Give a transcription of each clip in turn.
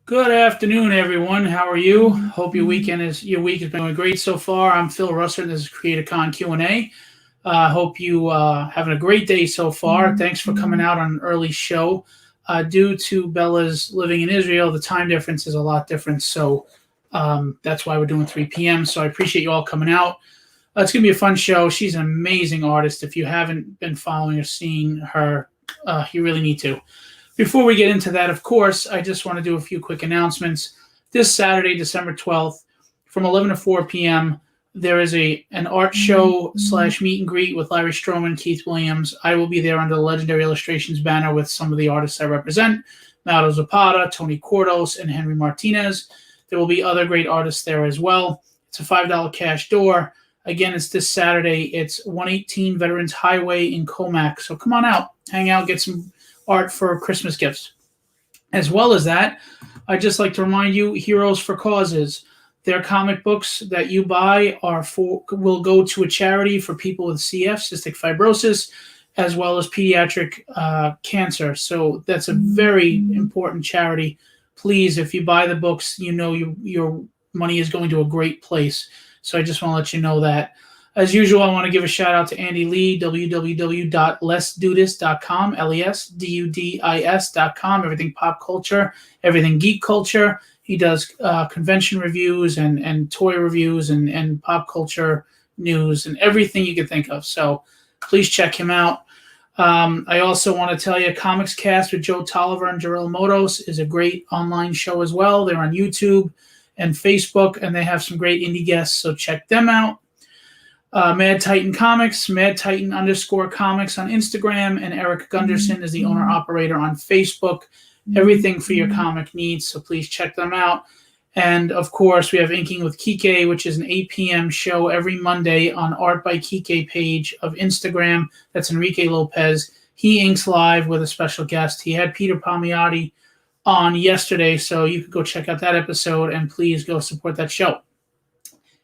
Good afternoon, everyone. How are you? Hope your week has been going great so far. I'm Phil Russer, and this is Creatorcon Q&A. Hope you having a great day so far. Thanks for coming out on an early show. Due to Bella's living in Israel, the time difference is a lot different, so that's why we're doing 3 p.m. So I appreciate you all coming out. It's going to be a fun show. She's an amazing artist. If you haven't been following or seeing her, you really need to. Before we get into that, of course, I just want to do a few quick announcements. This Saturday, December 12th, from 11 to 4 p.m., there is an art show / meet and greet with Larry Stroman, Keith Williams. I will be there under the Legendary Illustrations banner with some of the artists I represent, Mauro Zapata, Tony Cordos, and Henry Martinez. There will be other great artists there as well. It's a $5 cash door. Again, it's this Saturday. It's 118 Veterans Highway in Comac. So come on out, hang out, get some art for Christmas gifts. As well as that, I'd just like to remind you, Heroes for Causes. Their comic books that you buy will go to a charity for people with CF, cystic fibrosis, as well as pediatric cancer. So that's a very important charity. Please, if you buy the books, you know your money is going to a great place. So I just want to let you know that. As usual, I want to give a shout out to Andy Lee, www.letsdudis.com, LESDUDIS.com, everything pop culture, everything geek culture. He does convention reviews and toy reviews and pop culture news and everything you can think of. So please check him out. I also want to tell you, Comics Cast with Joe Tolliver and Jarrell Motos is a great online show as well. They're on YouTube and Facebook, and they have some great indie guests, so check them out. Mad Titan Comics, Mad Titan _comics on Instagram, and Eric Gunderson is the owner-operator on Facebook. Everything for your comic needs, so please check them out. And, of course, we have Inking with Kike, which is an 8 p.m. show every Monday on Art by Kike page of Instagram. That's Enrique Lopez. He inks live with a special guest. He had Peter Palmiotti on yesterday, so you can go check out that episode, and please go support that show.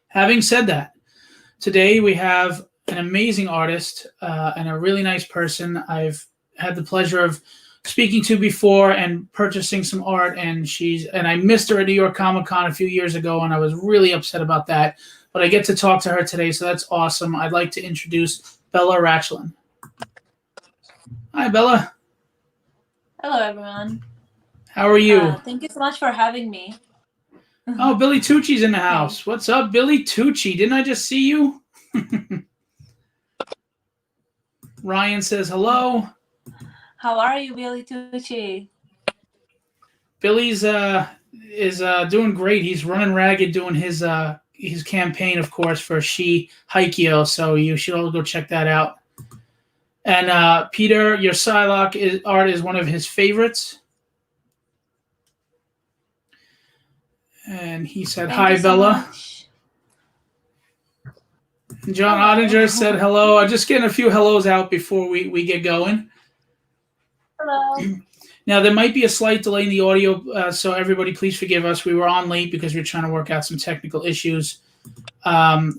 Having said that, today we have an amazing artist and a really nice person I've had the pleasure of speaking to before and purchasing some art, and I missed her at New York Comic Con a few years ago, and I was really upset about that. But I get to talk to her today, so that's awesome. I'd like to introduce Bella Rachlin. Hi, Bella. Hello, everyone. How are you? Thank you so much for having me. Oh, Billy Tucci's in the house. Hey. What's up, Billy Tucci? Didn't I just see you? Ryan says hello. How are you, Billy Tucci? Billy's is doing great. He's running ragged doing his campaign, of course, for She Haikyo. So you should all go check that out. And Peter, your Psylocke art is one of his favorites. And he said, hi, Bella. John Ottinger said hello. I'm just getting a few hellos out before we get going. Hello. Now, there might be a slight delay in the audio, so everybody please forgive us. We were on late because we were trying to work out some technical issues.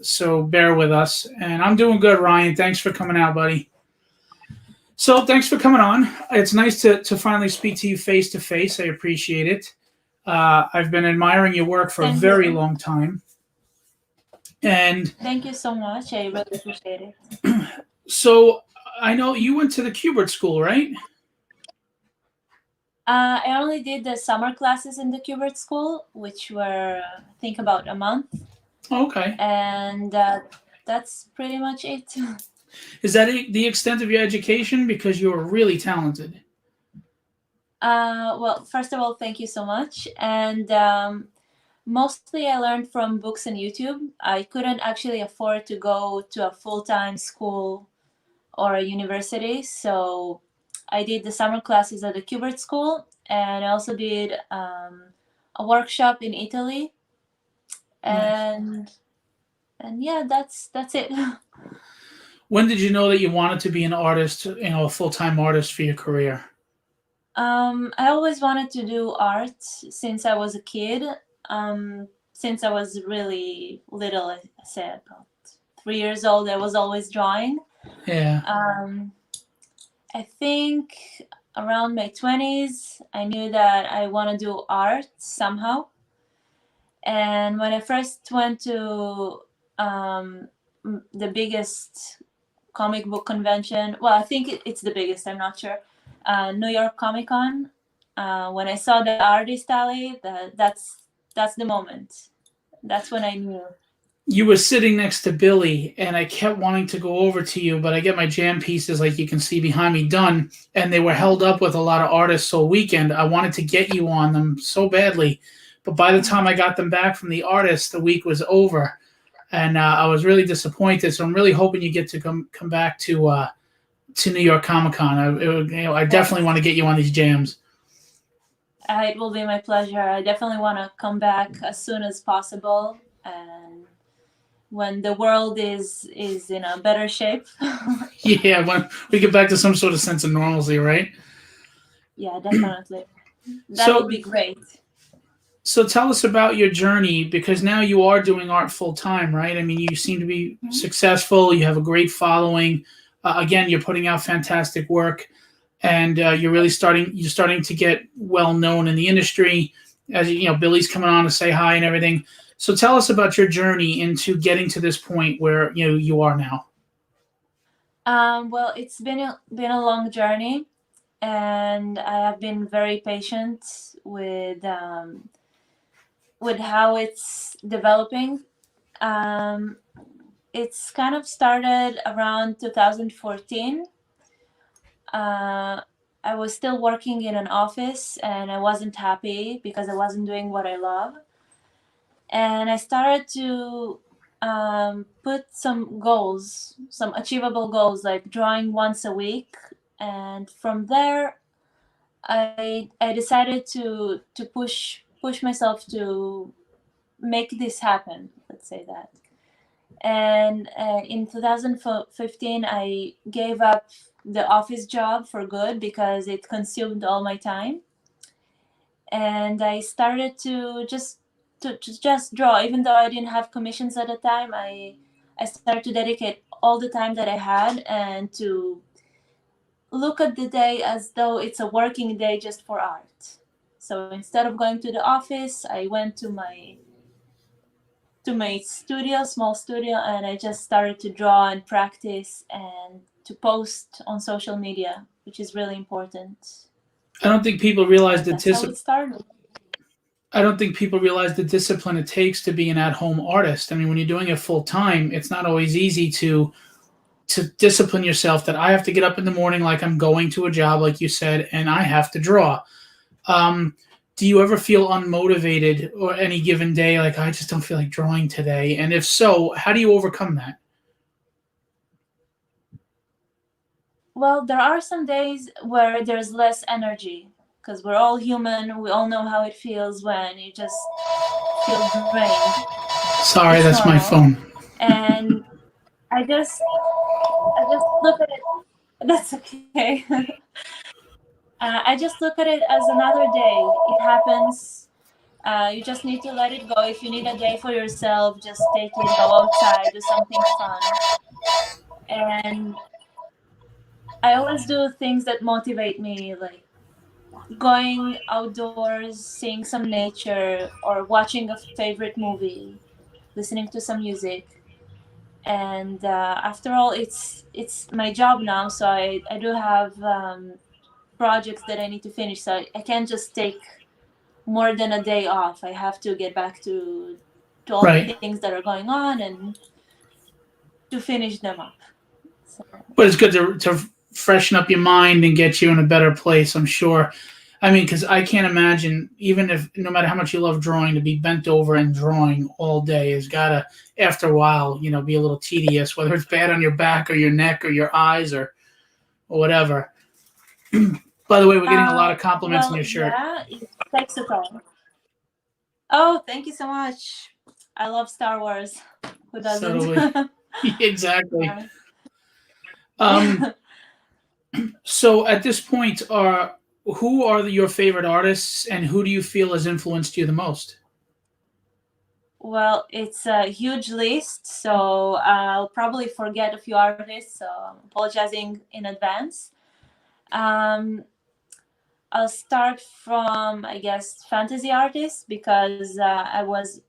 So bear with us. And I'm doing good, Ryan. Thanks for coming out, buddy. So thanks for coming on. It's nice to finally speak to you face-to-face. I appreciate it. I've been admiring your work for a very long time. And thank you so much. I really appreciate it. So I know you went to the Kubert School, right? I only did the summer classes in the Kubert School, which were, I think, about a month. Okay. And that's pretty much it. Is that the extent of your education? Because you're really talented. Well, first of all, thank you so much. And mostly I learned from books and YouTube. I couldn't actually afford to go to a full-time school or a university, so I did the summer classes at the Kubert School, and I also did a workshop in Italy. And nice. And yeah, that's it. When did you know that you wanted to be an artist, a full-time artist for your career? I always wanted to do art since I was a kid. Since I was really little, I said about 3 years old, I was always drawing. Yeah. I think around my 20s, I knew that I want to do art somehow. And when I first went to the biggest comic book convention, well, I think it's the biggest, I'm not sure, New York Comic Con, when I saw the artist alley, that's the moment. That's when I knew. You were sitting next to Billy, and I kept wanting to go over to you, but I get my jam pieces, like you can see behind me, done, and they were held up with a lot of artists all weekend. I wanted to get you on them so badly, but by the time I got them back from the artist, the week was over, and I was really disappointed. So I'm really hoping you get to come back to New York Comic Con. I definitely want to get you on these jams. It will be my pleasure. I definitely want to come back as soon as possible, and when the world is in a better shape. Yeah, when we get back to some sort of sense of normalcy, right? Yeah, definitely. That So, would be great. so tell us about your journey, because now you are doing art full time, right? I mean, you seem to be successful. You have a great following. Again, you're putting out fantastic work, and you're starting to get well known in the industry. As you know, Billy's coming on to say hi and everything. So tell us about your journey into getting to this point where you are now. Well, it's been a long journey, and I have been very patient with how it's developing. Um, it's kind of started around 2014. I was still working in an office, and I wasn't happy because I wasn't doing what I love. And I started to put some goals, some achievable goals, like drawing once a week. And from there, I decided to push myself to make this happen. Let's say that. And in 2015, I gave up the office job for good because it consumed all my time. And I started to just draw, even though I didn't have commissions at the time. I started to dedicate all the time that I had and to look at the day as though it's a working day just for art. So instead of going to the office, I went to my studio, small studio, and I just started to draw and practice and to post on social media, which is really important. I don't think people realize And that's how it started. I don't think people realize the discipline it takes to be an at-home artist. I mean, when you're doing it full time, it's not always easy to discipline yourself that I have to get up in the morning like I'm going to a job, like you said, and I have to draw. Um, do you ever feel unmotivated or any given day, like I just don't feel like drawing today? And if so, how do you overcome that? Well, there are some days where there's less energy because we're all human. We all know how it feels when you just feel drained. Sorry, It's that's my normal. phone. And I just look at it. That's okay. I just look at it as another day. It happens. You just need to let it go. If you need a day for yourself, just take it, go outside, do something fun. And I always do things that motivate me, like going outdoors, seeing some nature, or watching a favorite movie, listening to some music. And after all, it's my job now, so I do have projects that I need to finish. So I can't just take more than a day off. I have to get back to all the Right. things that are going on and to finish them up. So, But it's good to freshen up your mind and get you in a better place, I'm sure. I mean, because I can't imagine, even if no matter how much you love drawing, to be bent over and drawing all day has gotta, after a while, be a little tedious. Whether it's bad on your back or your neck or your eyes or whatever. By the way, we're getting a lot of compliments on well, your shirt. yeah, it takes a toll. Oh, thank you so much. I love Star Wars. Who doesn't? Subtly, exactly. Yeah. Um, so at this point, who are your favorite artists, and who do you feel has influenced you the most? Well, it's a huge list, so I'll probably forget a few artists, so I'm apologizing in advance. Um, I'll start from, I guess, fantasy artists, because I was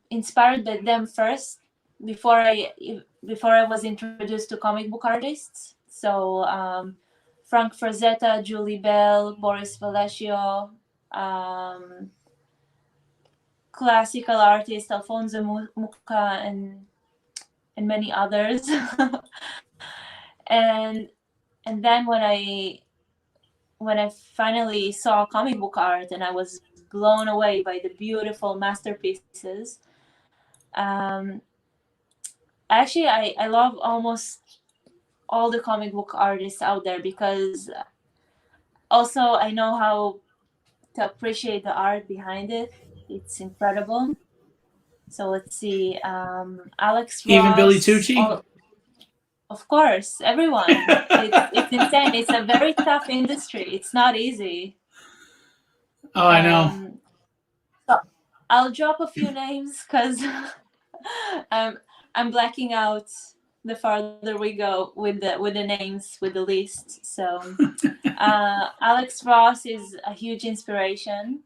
inspired by them first before I was introduced to comic book artists. So Frank Frazetta, Julie Bell, Boris Vallejo, classical artist Alfonso Mucca, and many others. and then when I finally saw comic book art, and I was blown away by the beautiful masterpieces. Actually, I love almost all the comic book artists out there, because also I know how to appreciate the art behind it. It's incredible. So let's see, Alex Ross. Even Billy Tucci? Of course, everyone. It's insane. It's a very tough industry. It's not easy. Oh, I know. So I'll drop a few names, because I'm blacking out the farther we go with the names, with the list. So Alex Ross is a huge inspiration.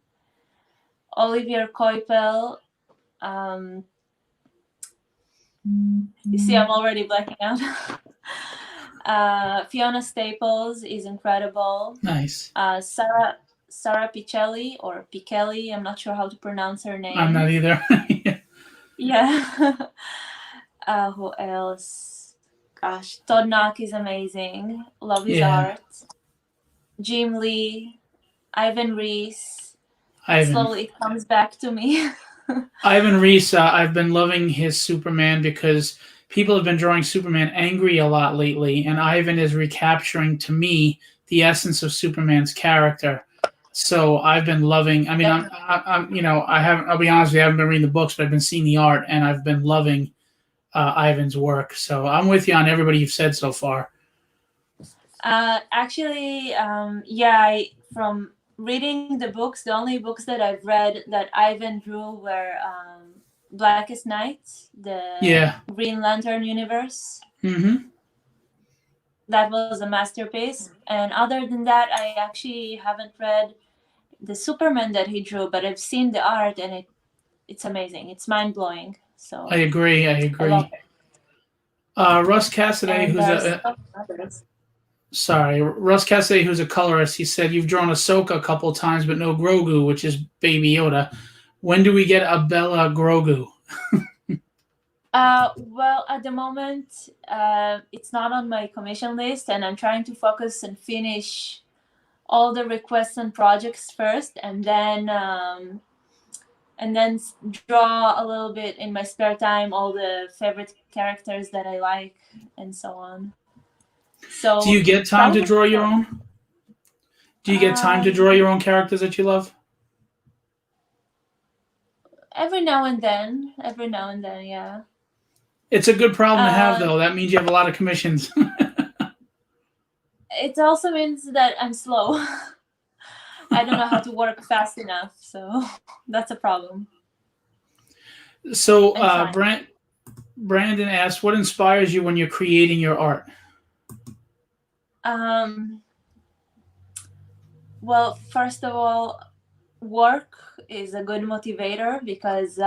Olivier Coipel. You see, I'm already blacking out. Fiona Staples is incredible. Nice. Sarah Pichelli, or Pichelli, I'm not sure how to pronounce her name. I'm not either. Yeah. Who else? Gosh, Todd Knock is amazing. Love his art. Jim Lee, Ivan Reis. Slowly it comes back to me. Ivan Reis, I've been loving his Superman, because people have been drawing Superman angry a lot lately, and Ivan is recapturing, to me, the essence of Superman's character. So I've been loving. I mean, I'll be honest with you, I haven't been reading the books, but I've been seeing the art, and I've been loving Ivan's work. So I'm with you on everybody you've said so far. Actually, from reading the books, the only books that I've read that Ivan drew were Blackest Night, the Green Lantern universe. Mm-hmm. That was a masterpiece. And other than that, I actually haven't read the Superman that he drew, but I've seen the art, and it's amazing. It's mind-blowing. So I agree. I love it. Russ Cassidy, Russ Cassidy, who's a colorist, he said, you've drawn Ahsoka a couple of times, but no Grogu, which is Baby Yoda. When do we get a Bella Grogu? Well, at the moment, it's not on my commission list, and I'm trying to focus and finish all the requests and projects first, and then draw a little bit in my spare time, all the favorite characters that I like, and so on. So do you get time to draw your own? Do you get time to draw your own characters that you love? Every now and then, yeah. It's a good problem to have, though. That means you have a lot of commissions. It also means that I'm slow. I don't know how to work fast enough, so that's a problem. So Brandon asked, what inspires you when you're creating your art? Well, first of all, work is a good motivator, because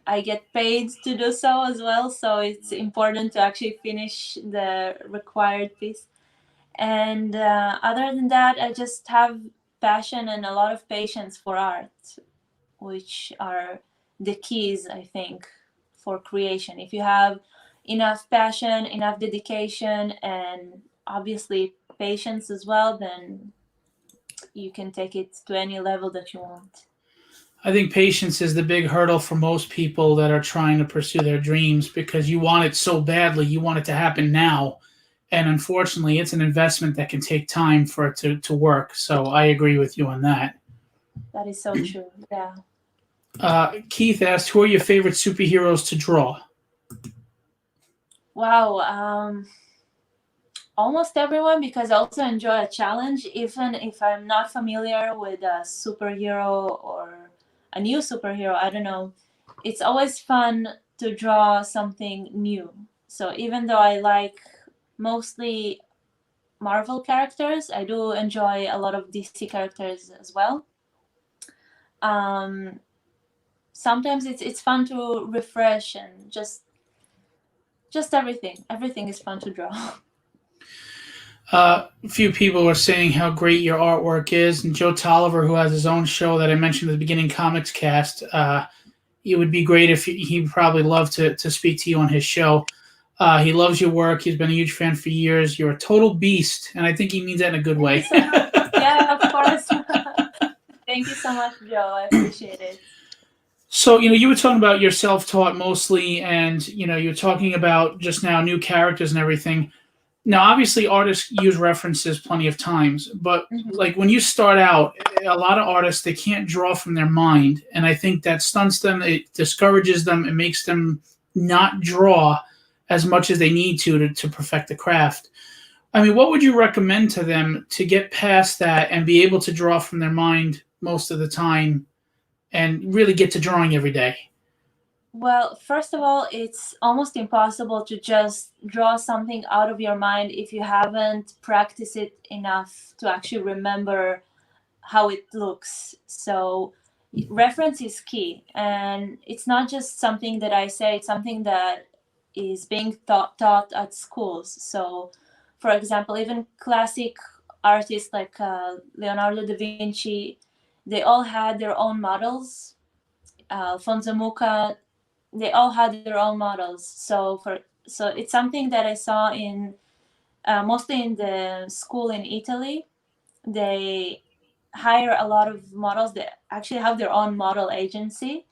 I get paid to do so as well, so it's important to actually finish the required piece. And other than that, I just have passion and a lot of patience for art, which are the keys, I think, for creation. If you have enough passion, enough dedication, and obviously patience as well, then you can take it to any level that you want. I think patience is the big hurdle for most people that are trying to pursue their dreams, because you want it so badly. You want it to happen now. And unfortunately, it's an investment that can take time for it to work. So I agree with you on that. That is so true, yeah. Keith asked, who are your favorite superheroes to draw? Wow. Almost everyone, because I also enjoy a challenge, even if I'm not familiar with a superhero or a new superhero. I don't know. It's always fun to draw something new. So even though I like mostly Marvel characters. I do enjoy a lot of DC characters as well. Sometimes it's fun to refresh and just everything. Everything is fun to draw. A few people were saying how great your artwork is, and Joe Tolliver, who has his own show that I mentioned at the beginning, Comics Cast. It would be great if he'd probably love to speak to you on his show. He loves your work. He's been a huge fan for years. You're a total beast, and I think he means that in a good way. Thank you so much. Yeah, of course. Thank you so much, Joe. I appreciate it. So, you were talking about your self-taught mostly, and, you're talking about just now new characters and everything. Now, obviously, artists use references plenty of times, but like when you start out, a lot of artists, they can't draw from their mind, and I think that stunts them, it discourages them, it makes them not draw as much as they need to perfect the craft. I mean, what would you recommend to them to get past that and be able to draw from their mind most of the time and really get to drawing every day? Well, first of all, it's almost impossible to just draw something out of your mind if you haven't practiced it enough to actually remember how it looks. So reference is key. And it's not just something that I say, it's something that is being taught at schools. So, for example, even classic artists like Leonardo da Vinci, they all had their own models. Alfonso Mucha, they all had their own models. So it's something that I saw in mostly in the school in Italy. They hire a lot of models that actually have their own model agency.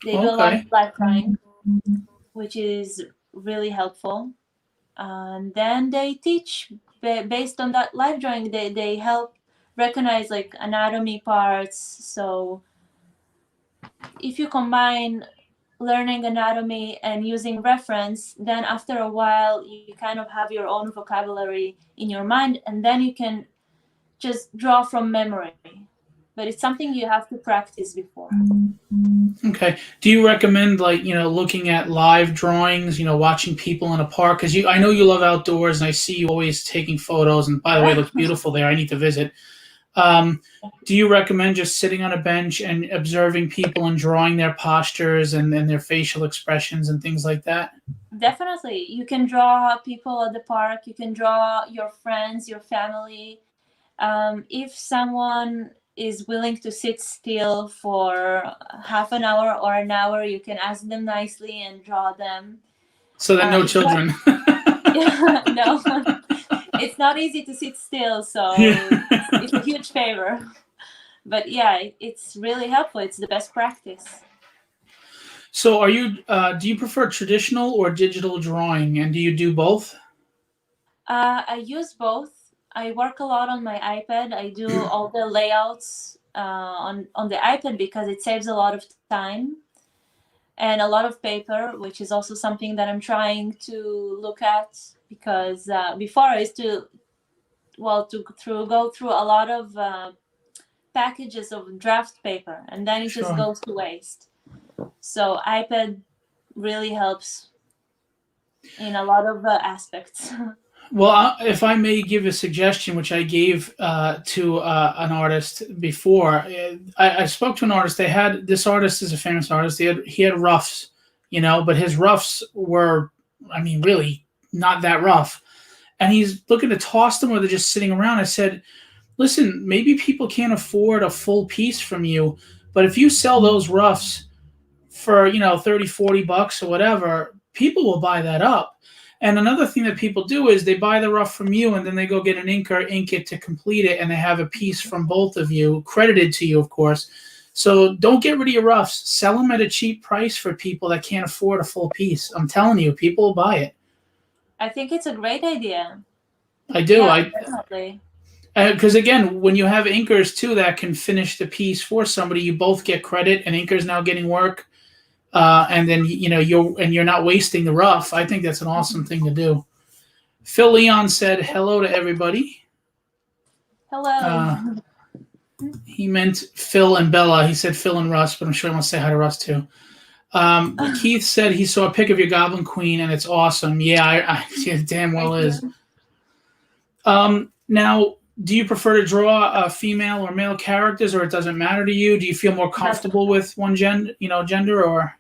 They do a lot of life drawing, which is really helpful. And then they teach based on that life drawing. They help recognize like anatomy parts. So if you combine learning anatomy and using reference, then after a while you kind of have your own vocabulary in your mind, and then you can just draw from memory. But it's something you have to practice before. Okay. Do you recommend looking at live drawings, watching people in a park? Because I know you love outdoors, and I see you always taking photos. And by the way, it looks beautiful there. I need to visit. Do you recommend just sitting on a bench and observing people and drawing their postures and their facial expressions and things like that? Definitely. You can draw people at the park. You can draw your friends, your family. If someone is willing to sit still for half an hour or an hour, you can ask them nicely and draw them. So that no children. No. It's not easy to sit still, so it's a huge favor. But yeah, it's really helpful. It's the best practice. So do you prefer traditional or digital drawing, and do you do both? I use both. I work a lot on my iPad. I do all the layouts on the iPad because it saves a lot of time and a lot of paper, which is also something that I'm trying to look at, because before I used to go through a lot of packages of draft paper, and then it just goes to waste. So iPad really helps in a lot of aspects. Well, if I may give a suggestion, which I gave to an artist before, I spoke to an artist. This artist is a famous artist. He had roughs, but his roughs were, really not that rough. And he's looking to toss them, or they're just sitting around. I said, listen, maybe people can't afford a full piece from you, but if you sell those roughs for, $30-$40 or whatever, people will buy that up. And another thing that people do is they buy the rough from you, and then they go get an inker, ink it to complete it, and they have a piece from both of you, credited to you, of course. So don't get rid of your roughs. Sell them at a cheap price for people that can't afford a full piece. I'm telling you, people will buy it. I think it's a great idea. I do. Yeah, definitely. Because again, when you have inkers too that can finish the piece for somebody, you both get credit, and inker's now getting work. And then you're not wasting the rough. I think that's an awesome thing to do. Phil Leon said hello to everybody. Hello. He meant Phil and Bella. He said Phil and Russ, but I'm sure he wants to say hi to Russ too. Keith said he saw a pic of your Goblin Queen and it's awesome. Yeah, I damn well is. Now, do you prefer to draw female or male characters, or it doesn't matter to you? Do you feel more comfortable with one gender, or?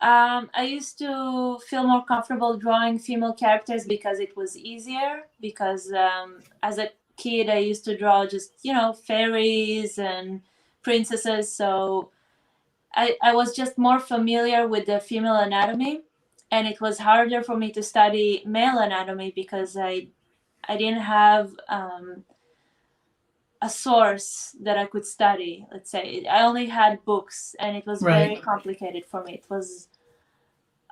I used to feel more comfortable drawing female characters because it was easier. Because as a kid, I used to draw just fairies and princesses, so I was just more familiar with the female anatomy, and it was harder for me to study male anatomy because I didn't have a source that I could study. Let's say I only had books, and it was very complicated for me. It was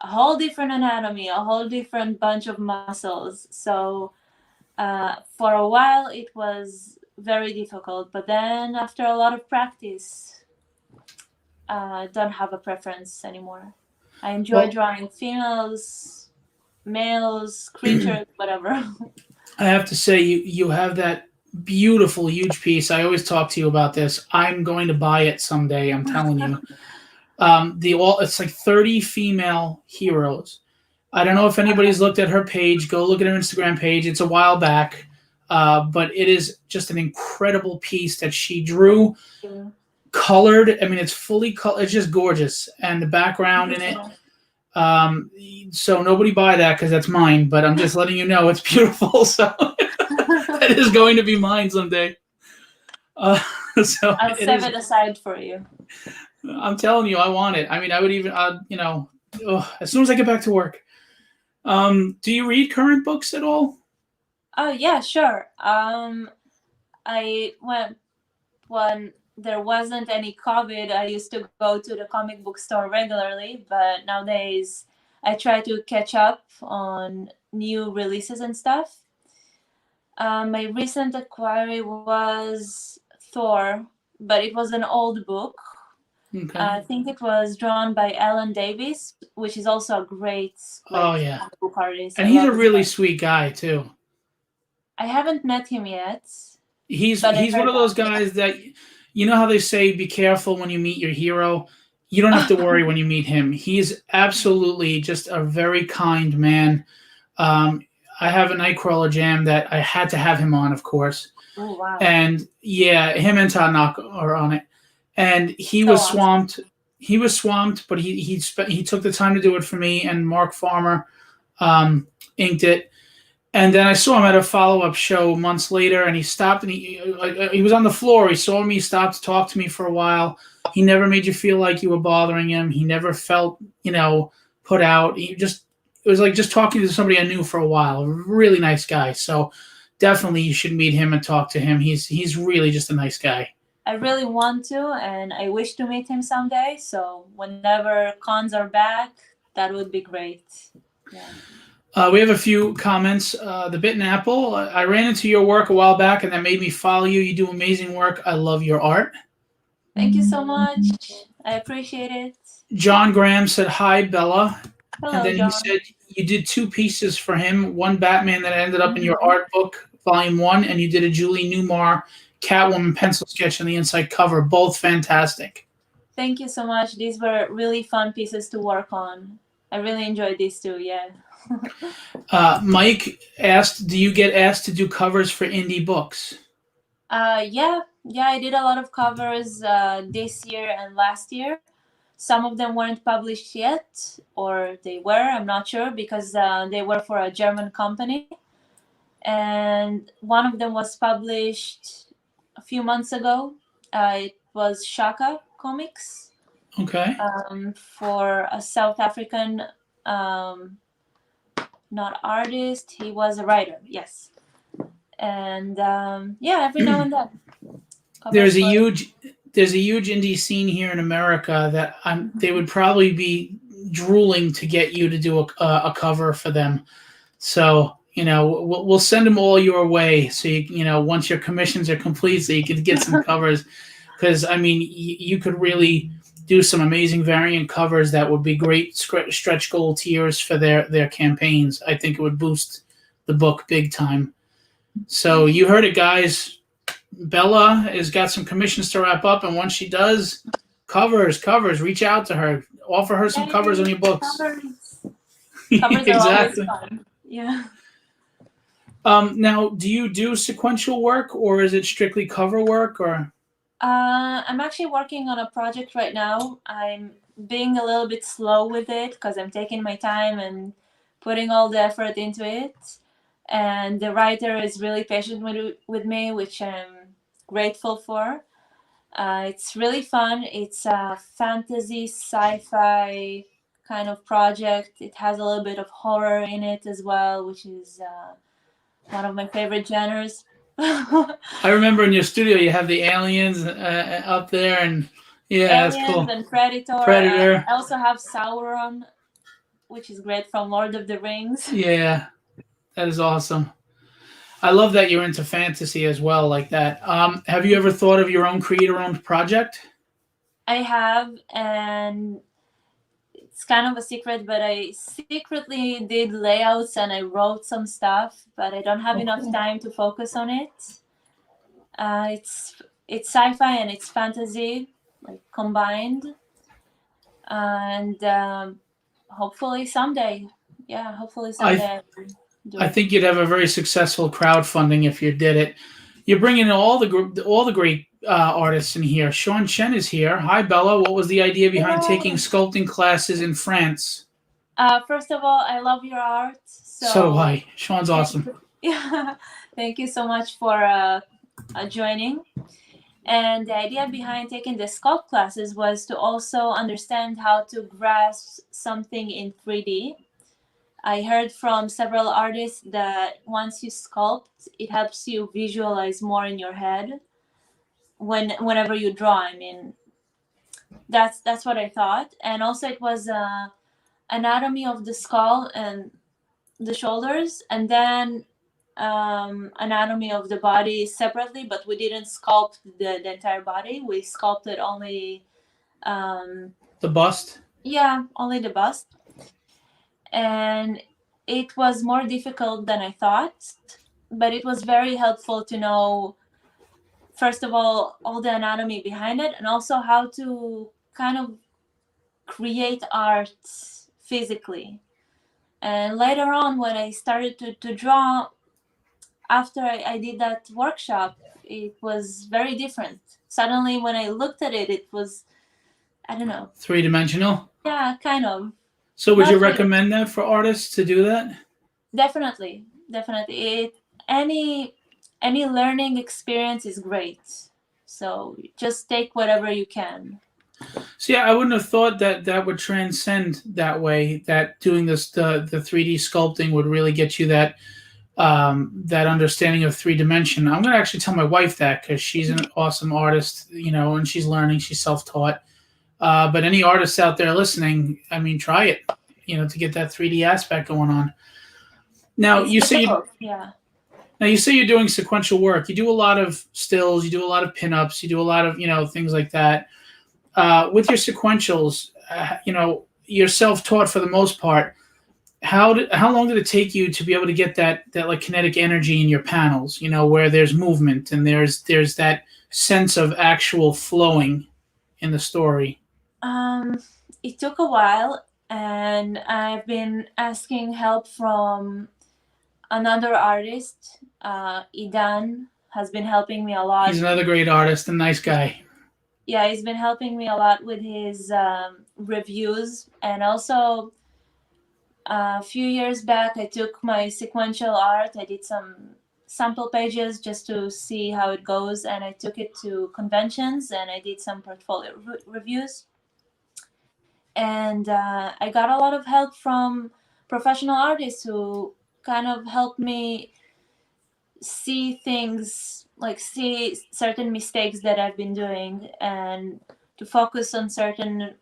a whole different anatomy, a whole different bunch of muscles. So for a while, it was very difficult. But then after a lot of practice, I don't have a preference anymore. I enjoy drawing females, males, creatures, whatever. I have to say, you have that beautiful, huge piece. I always talk to you about this. I'm going to buy it someday. I'm telling you. It's like 30 female heroes. I don't know if anybody's looked at her page. Go look at her Instagram page. It's a while back, but it is just an incredible piece that she drew, colored. I mean, it's fully colored. It's just gorgeous, and the background in it. So nobody buy that because that's mine. But I'm just letting you know it's beautiful. So that is going to be mine someday. So I'll save it aside for you. I'm telling you, I want it. I mean, I would even, as soon as I get back to work. Do you read current books at all? Oh yeah, sure. I went when there wasn't any COVID. I used to go to the comic book store regularly, but nowadays I try to catch up on new releases and stuff. My recent inquiry was Thor, but it was an old book. Okay. I think it was drawn by Alan Davis, which is also a great book artist. And he's a really sweet guy too. I haven't met him yet. He's one of those guys that, you know how they say, be careful when you meet your hero. You don't have to worry when you meet him. He's absolutely just a very kind man. I have a Nightcrawler jam that I had to have him on, of course. Oh, wow. And yeah, him and Todd Knock are on it. And he was swamped. Awesome. He was swamped, but he took the time to do it for me. And Mark Farmer inked it. And then I saw him at a follow-up show months later, and he stopped, and he was on the floor. He saw me, stopped to talk to me for a while. He never made you feel like you were bothering him. He never felt, put out. It was like just talking to somebody I knew for a while. A really nice guy. So definitely you should meet him and talk to him. He's really just a nice guy. I really want to, and I wish to meet him someday. So whenever cons are back, that would be great. Yeah. We have a few comments. The Bitten Apple, I ran into your work a while back, and that made me follow you. You do amazing work. I love your art. Thank you so much. I appreciate it. John Graham said, hi, Bella. Hello, and then John. he said you did 2 pieces for him, one Batman that ended up in your art book, volume 1, and you did a Julie Newmar Catwoman pencil sketch on the inside cover. Both fantastic. Thank you so much. These were really fun pieces to work on. I really enjoyed these too, yeah. Mike asked, do you get asked to do covers for indie books? Yeah, I did a lot of covers this year and last year. Some of them weren't published yet, or they were, I'm not sure, because they were for a German company. And one of them was published a few months ago. It was Shaka Comics. Okay. For a South African, not artist, he was a writer, yes. And every now and then. There's a huge indie scene here in America that they would probably be drooling to get you to do a cover for them. So, we'll send them all your way. So, once your commissions are complete, so you can get some covers. Because, I mean, you could really do some amazing variant covers that would be great stretch goal tiers for their campaigns. I think it would boost the book big time. So you heard it, guys. Bella has got some commissions to wrap up, and once she does, covers, reach out to her. Offer her some covers on your books. Covers exactly. are always fun. Yeah. Now, do you do sequential work, or is it strictly cover work? Or I'm actually working on a project right now. I'm being a little bit slow with it because I'm taking my time and putting all the effort into it. And the writer is really patient with me, which I'm grateful for. It's really fun. It's a fantasy sci-fi kind of project. It has a little bit of horror in it as well, which is one of my favorite genres. I remember in your studio you have the aliens up there, and yeah, that's Aliens cool. and Predator. Predator. I also have Sauron, which is great from Lord of the Rings. Yeah, that is awesome. I love that you're into fantasy as well, like that. Have you ever thought of your own creator-owned project? I have, and it's kind of a secret, but I secretly did layouts and I wrote some stuff, but I don't have Oh, enough cool. time to focus on it. It's sci-fi and it's fantasy, like combined, and hopefully someday, yeah, hopefully I someday I'll do I it. think you'd have a very successful crowdfunding if you did it. You're bringing in all the great artists in here. Sean Chen is here. Hi, Bella. What was the idea behind taking Hello. sculpting classes in France? First of all, I love your art, So do so I. Sean's thank awesome. yeah, thank you so much for joining. And the idea behind taking the sculpt classes was to also understand how to grasp something in 3D. I heard from several artists that once you sculpt, it helps you visualize more in your head whenever you draw. I mean, that's what I thought. And also, it was anatomy of the skull and the shoulders, and then anatomy of the body separately. But we didn't sculpt the entire body. We sculpted only, The bust. yeah, only the bust. And it was more difficult than I thought, but it was very helpful to know, first of all the anatomy behind it, and also how to kind of create art physically. And later on, when I started to draw, after I did that workshop, it was very different. Suddenly, when I looked at it, it was, I don't know. Three-dimensional. Yeah, kind of. So would you Not really. recommend that for artists to do that? Definitely, definitely. Any learning experience is great. So just take whatever you can. See, I wouldn't have thought that that would transcend that way. That doing this the 3D sculpting would really get you that that understanding of three dimension. I'm gonna actually tell my wife that because she's an awesome artist, you know, and she's learning. She's self taught. But any artists out there listening, I mean, try it, you know, to get that 3D aspect going on. Now It's you say you difficult. Yeah. now you say you're doing sequential work. You do a lot of stills. You do a lot of pinups. You do a lot of things like that. With your sequentials, you're self taught for the most part. How long did it take you to be able to get that like kinetic energy in your panels? You know, where there's movement and there's that sense of actual flowing in the story. Um, it took a while, and I've been asking help from another artist. Idan has been helping me a lot. He's another great artist and nice guy. Yeah, he's been helping me a lot with his reviews, and also a few years back, I took my sequential art. I did some sample pages just to see how it goes, and I took it to conventions and I did some portfolio reviews. And I got a lot of help from professional artists who kind of helped me see things, like see certain mistakes that I've been doing, and to focus on certain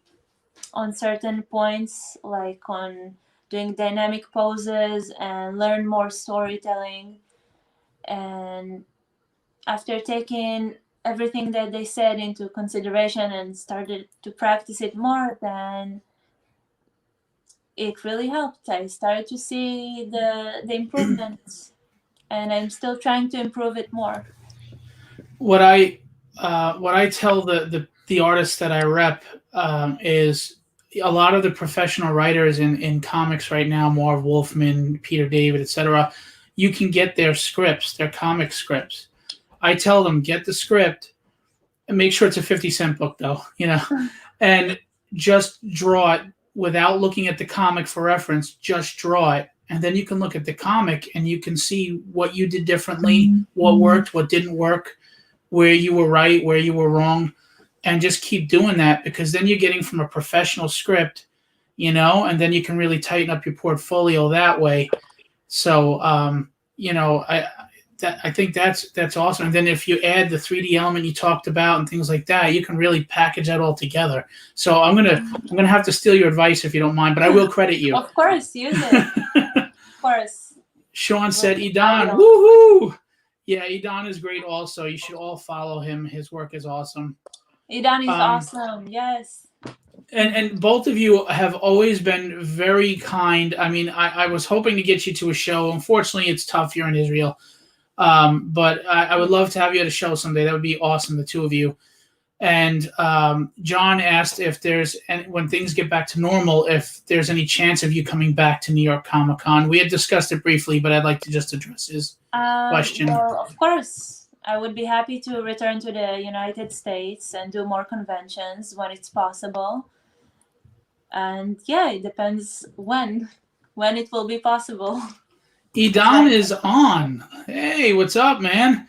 points, like on doing dynamic poses and learn more storytelling. And after taking everything that they said into consideration and started to practice it more, then it really helped. I started to see the improvements, and I'm still trying to improve it more. What I tell the artists that I rep is a lot of the professional writers in comics right now, Marv Wolfman, Peter David, etc. you can get their scripts, their comic scripts. I tell them, get the script and make sure it's a 50-cent book though, and just draw it without looking at the comic for reference. Just draw it. And then you can look at the comic and you can see what you did differently, what worked, what didn't work, where you were right, where you were wrong, and just keep doing that, because then you're getting from a professional script, and then you can really tighten up your portfolio that way. So, I think that's awesome. And then if you add the 3D element you talked about and things like that, you can really package that all together. So I'm gonna have to steal your advice if you don't mind, but I will credit you. Of course, use it. Of course. Sean said, Idan, woohoo! Yeah, Idan is great also. You should all follow him. His work is awesome. Idan is awesome. Yes. And both of you have always been very kind. I mean, I was hoping to get you to a show. Unfortunately, it's tough. You're in Israel. But I would love to have you at a show someday. That would be awesome, the two of you. And John asked if when things get back to normal, if there's any chance of you coming back to New York Comic Con. We had discussed it briefly, but I'd like to just address his question. Well, of course, I would be happy to return to the United States and do more conventions when it's possible. And yeah, it depends when it will be possible. Idan is on. Hey, what's up, man?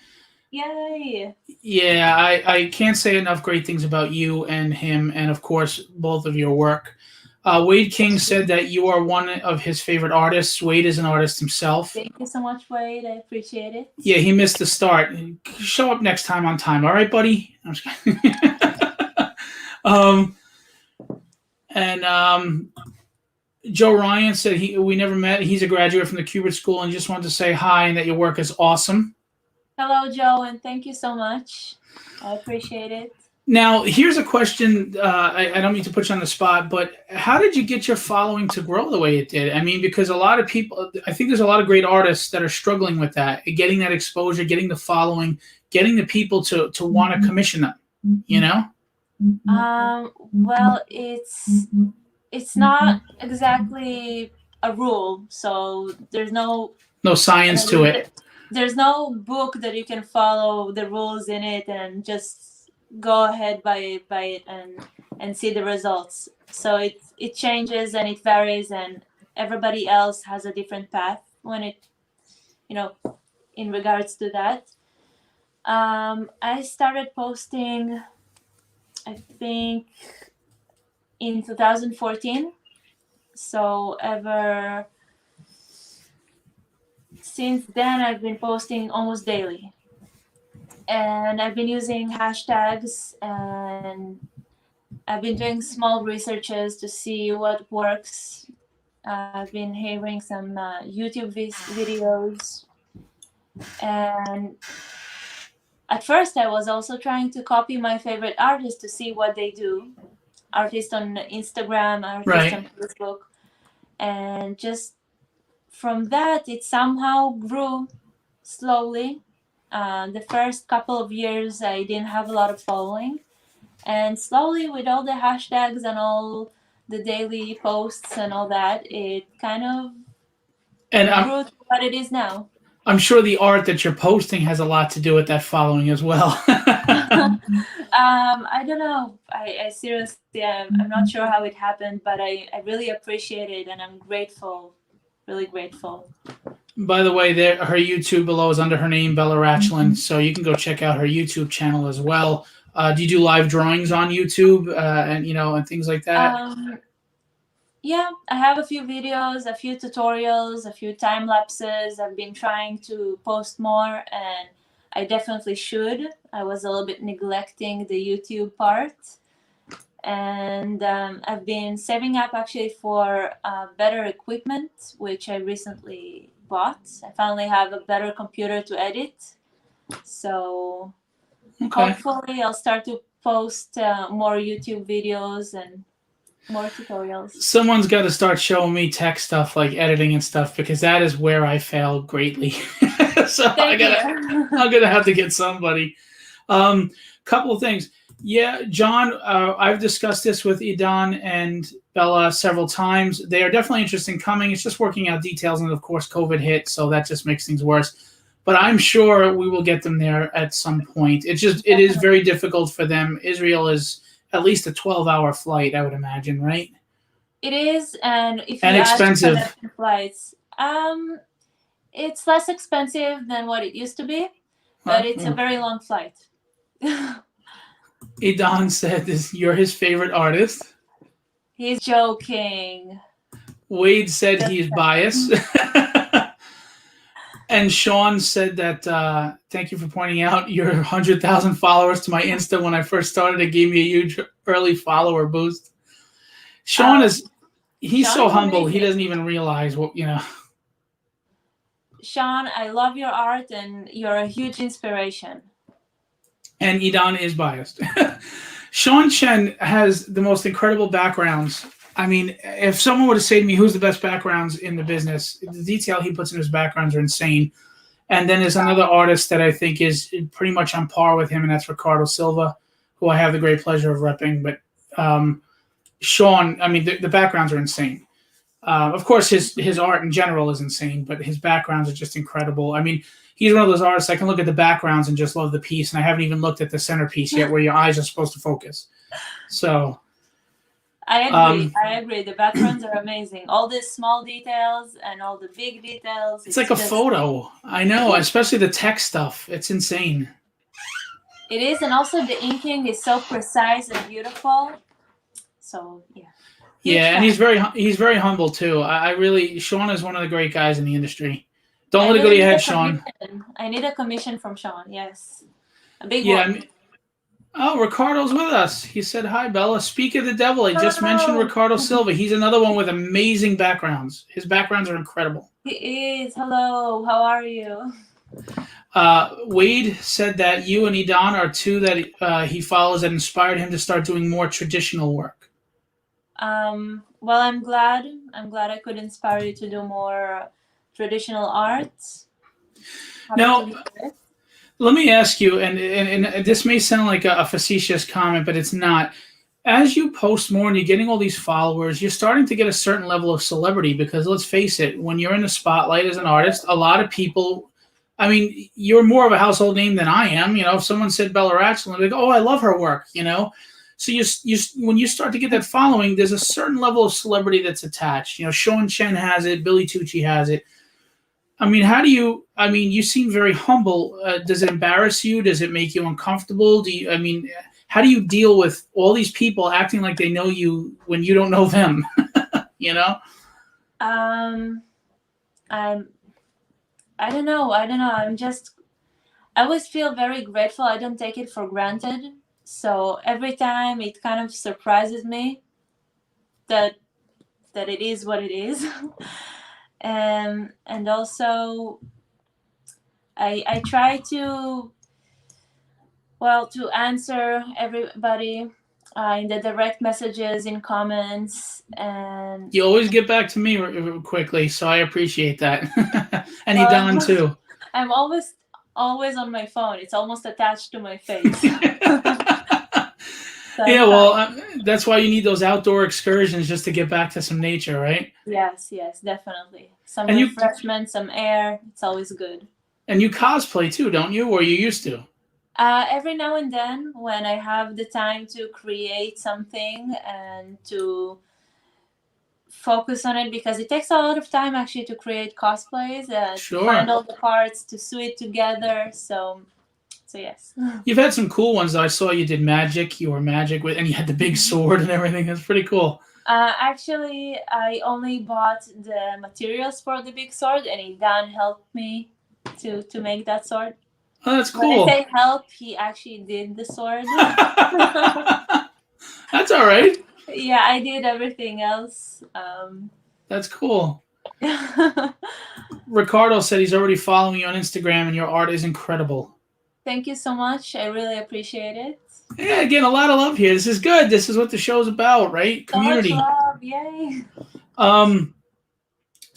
Yay. Yeah, I can't say enough great things about you and him, and of course, both of your work. Wade King said that you are one of his favorite artists. Wade is an artist himself. Thank you so much, Wade. I appreciate it. Yeah, he missed the start. Show up next time on time. All right, buddy? I'm just kidding. Joe Ryan said we never met. He's a graduate from the Kubert School and just wanted to say hi and that your work is awesome. Hello, Joe, and thank you so much. I appreciate it. Now, here's a question. I don't mean to put you on the spot, but how did you get your following to grow the way it did? I mean, because a lot of people, I think there's a lot of great artists that are struggling with that, getting that exposure, getting the following, getting the people to want to commission them, Well, it's not exactly a rule, so there's no science to it. There's no book that you can follow the rules in it and just go ahead by it and see the results. So it changes and it varies, and everybody else has a different path when it, in regards to that. I started posting, I think, in 2014. So since then, I've been posting almost daily. And I've been using hashtags, and I've been doing small researches to see what works. I've been hearing some YouTube videos. And at first, I was also trying to copy my favorite artists to see what they do. Artists on Instagram, artists on Facebook. And just from that, it somehow grew slowly. The first couple of years, I didn't have a lot of following. And slowly, with all the hashtags and all the daily posts and all that, it kind of grew to what it is now. I'm sure the art that you're posting has a lot to do with that following as well. I don't know. I seriously, I'm not sure how it happened, but I really appreciate it, and I'm grateful, really grateful. By the way, her YouTube below is under her name, Bella Rachlin, so you can go check out her YouTube channel as well. Do you do live drawings on YouTube and things like that? Yeah, I have a few videos, a few tutorials, a few time lapses. I've been trying to post more, and I definitely should. I was a little bit neglecting the YouTube part. And I've been saving up actually for better equipment, which I recently bought. I finally have a better computer to edit. So hopefully I'll start to post more YouTube videos and more tutorials. Someone's got to start showing me tech stuff like editing and stuff, because that is where I fail greatly. So I'm gonna have to get somebody. Couple of things. Yeah, John, I've discussed this with Idan and Bella several times. They are definitely interested in coming. It's just working out details, and of course, COVID hit, so that just makes things worse. But I'm sure we will get them there at some point. It is very difficult for them. Israel is at least a 12-hour flight, I would imagine, right? It is, and if And you add expensive. connection flights, it's less expensive than what it used to be, but it's a very long flight. Idan said this, you're his favorite artist. He's joking. Wade said he is biased. And Sean said that, thank you for pointing out your 100,000 followers to my Insta when I first started. It gave me a huge early follower boost. Sean he's Sean so is humble. amazing. He doesn't even realize what, Sean, I love your art and you're a huge inspiration. And Idan is biased. Sean Chen has the most incredible backgrounds. I mean, if someone were to say to me, who's the best backgrounds in the business, the detail he puts in his backgrounds are insane. And then there's another artist that I think is pretty much on par with him, and that's Ricardo Silva, who I have the great pleasure of repping. But Sean, I mean, the backgrounds are insane. Of course, his art in general is insane, but his backgrounds are just incredible. I mean, he's one of those artists I can look at the backgrounds and just love the piece, and I haven't even looked at the centerpiece yet, where your eyes are supposed to focus. So, I agree. I agree. The backgrounds are amazing. All the small details and all the big details. It's like a photo. I know, especially the tech stuff. It's insane. It is, and also the inking is so precise and beautiful. So yeah. Yeah, and he's very humble too. I really, Sean is one of the great guys in the industry. Don't let it go to your head, Sean. I need a commission from Sean. Yes, a big one. Oh, Ricardo's with us. He said, hi, Bella. Speak of the devil. I just mentioned Ricardo Silva. He's another one with amazing backgrounds. His backgrounds are incredible. He is. Hello. How are you? Wade said that you and Idan are two that he follows that inspired him to start doing more traditional work. Well, I'm glad I could inspire you to do more traditional art. Now, let me ask you, and this may sound like a facetious comment, but it's not. As you post more and you're getting all these followers, you're starting to get a certain level of celebrity because let's face it, when you're in the spotlight as an artist, a lot of people, I mean, you're more of a household name than I am. You know, if someone said Bella Rachlin, they'd go, oh, I love her work, you know? So when you start to get that following, there's a certain level of celebrity that's attached. You know, Sean Chen has it, Billy Tucci has it. I mean, you seem very humble. Does it embarrass you? Does it make you uncomfortable? How do you deal with all these people acting like they know you when you don't know them? You know? I don't know. I always feel very grateful. I don't take it for granted. So every time it kind of surprises me that it is what it is. And also I try to answer everybody in the direct messages, in comments, and you always get back to me quickly, so I appreciate that. And Idan too. I'm always on my phone. It's almost attached to my face. Yeah, well, that's why you need those outdoor excursions just to get back to some nature, right? Yes, definitely. Some refreshment, some air. It's always good. And you cosplay too, don't you? Or you used to? Every now and then when I have the time to create something and to focus on it, because it takes a lot of time actually to create cosplays and to find all the parts, to sew it together. So yes. You've had some cool ones though. I saw you did magic. You were magic and you had the big sword and everything. That's pretty cool. Actually, I only bought the materials for the big sword, and Idan helped me to make that sword. Oh, that's cool. When I say help, he actually did the sword. That's all right. Yeah, I did everything else. That's cool. Ricardo said he's already following you on Instagram, and your art is incredible. Thank you so much. I really appreciate it. Yeah, again, a lot of love here. This is good. This is what the show's about, right? Community. So much love. Yay.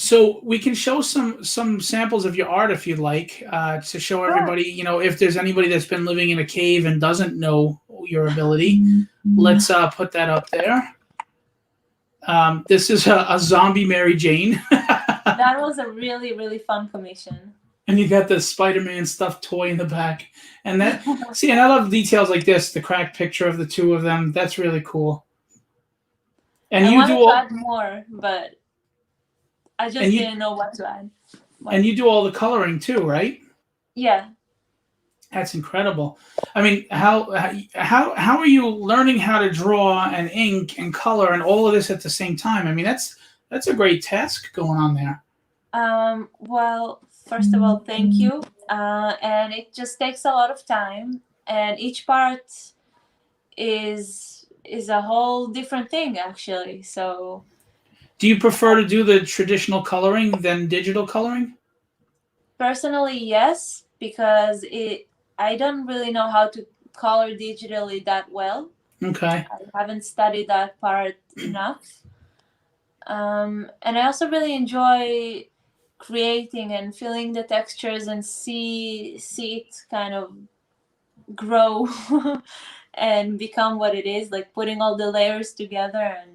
So we can show some samples of your art if you'd like, to show Sure. everybody. If there's anybody that's been living in a cave and doesn't know your ability, let's put that up there. This is a zombie Mary Jane. That was a really, really fun commission. And you got the Spider-Man stuffed toy in the back. And and I love details like this, the cracked picture of the two of them. That's really cool. And I you wanted do to all, add more, but I just didn't know what to add. and you do all the coloring too, right? Yeah. That's incredible. I mean, how are you learning how to draw and ink and color and all of this at the same time? I mean, that's a great task going on there. Well, first of all, thank you. And it just takes a lot of time, and each part is a whole different thing, actually. So, Do you prefer to do the traditional coloring than digital coloring? personally, yes, because I don't really know how to color digitally that well. Okay. I haven't studied that part enough. And I also really enjoy creating and feeling the textures and see it kind of grow and become what it is, like putting all the layers together. And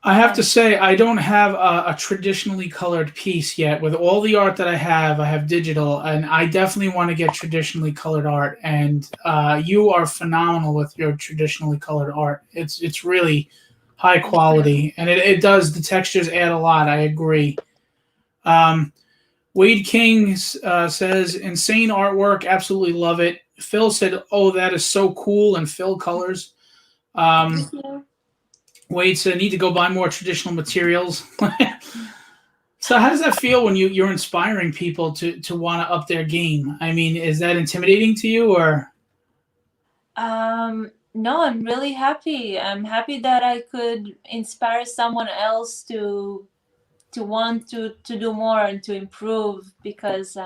I have to say, I don't have a traditionally colored piece yet. With all the art that I have digital, and I definitely want to get traditionally colored art. And you are phenomenal with your traditionally colored art. It's really high quality, and it does, the textures add a lot. I agree. Wade King says, insane artwork, absolutely love it. Phil said, oh, that is so cool, and Phil colors. Thank you. Wade said, need to go buy more traditional materials. So how does that feel when you're inspiring people to want to up their game? I mean, is that intimidating to you, or? No, I'm really happy. I'm happy that I could inspire someone else to want to do more and to improve, because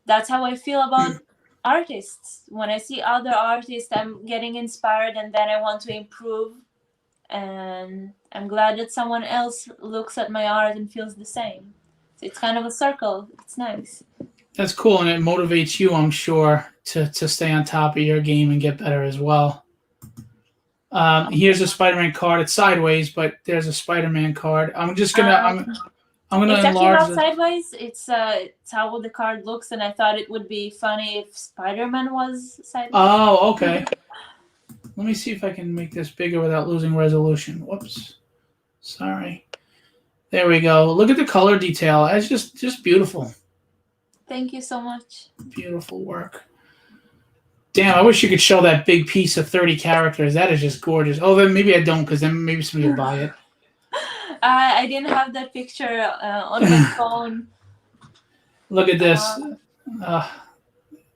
that's how I feel about artists. When I see other artists, I'm getting inspired, and then I want to improve. And I'm glad that someone else looks at my art and feels the same. So it's kind of a circle. It's nice. That's cool, and it motivates you, I'm sure, to stay on top of your game and get better as well. Here's a Spider-Man card. It's sideways, but there's a Spider-Man card. I'm gonna It's actually enlarge not sideways. It's how the card looks, and I thought it would be funny if Spider-Man was sideways. Oh, okay. Let me see if I can make this bigger without losing resolution. Whoops. Sorry. There we go. Look at the color detail. It's just beautiful. Thank you so much. Beautiful work. Damn, I wish you could show that big piece of 30 characters. That is just gorgeous. Oh, then maybe I don't, because then maybe somebody will buy it. I didn't have that picture on my phone. Look at this.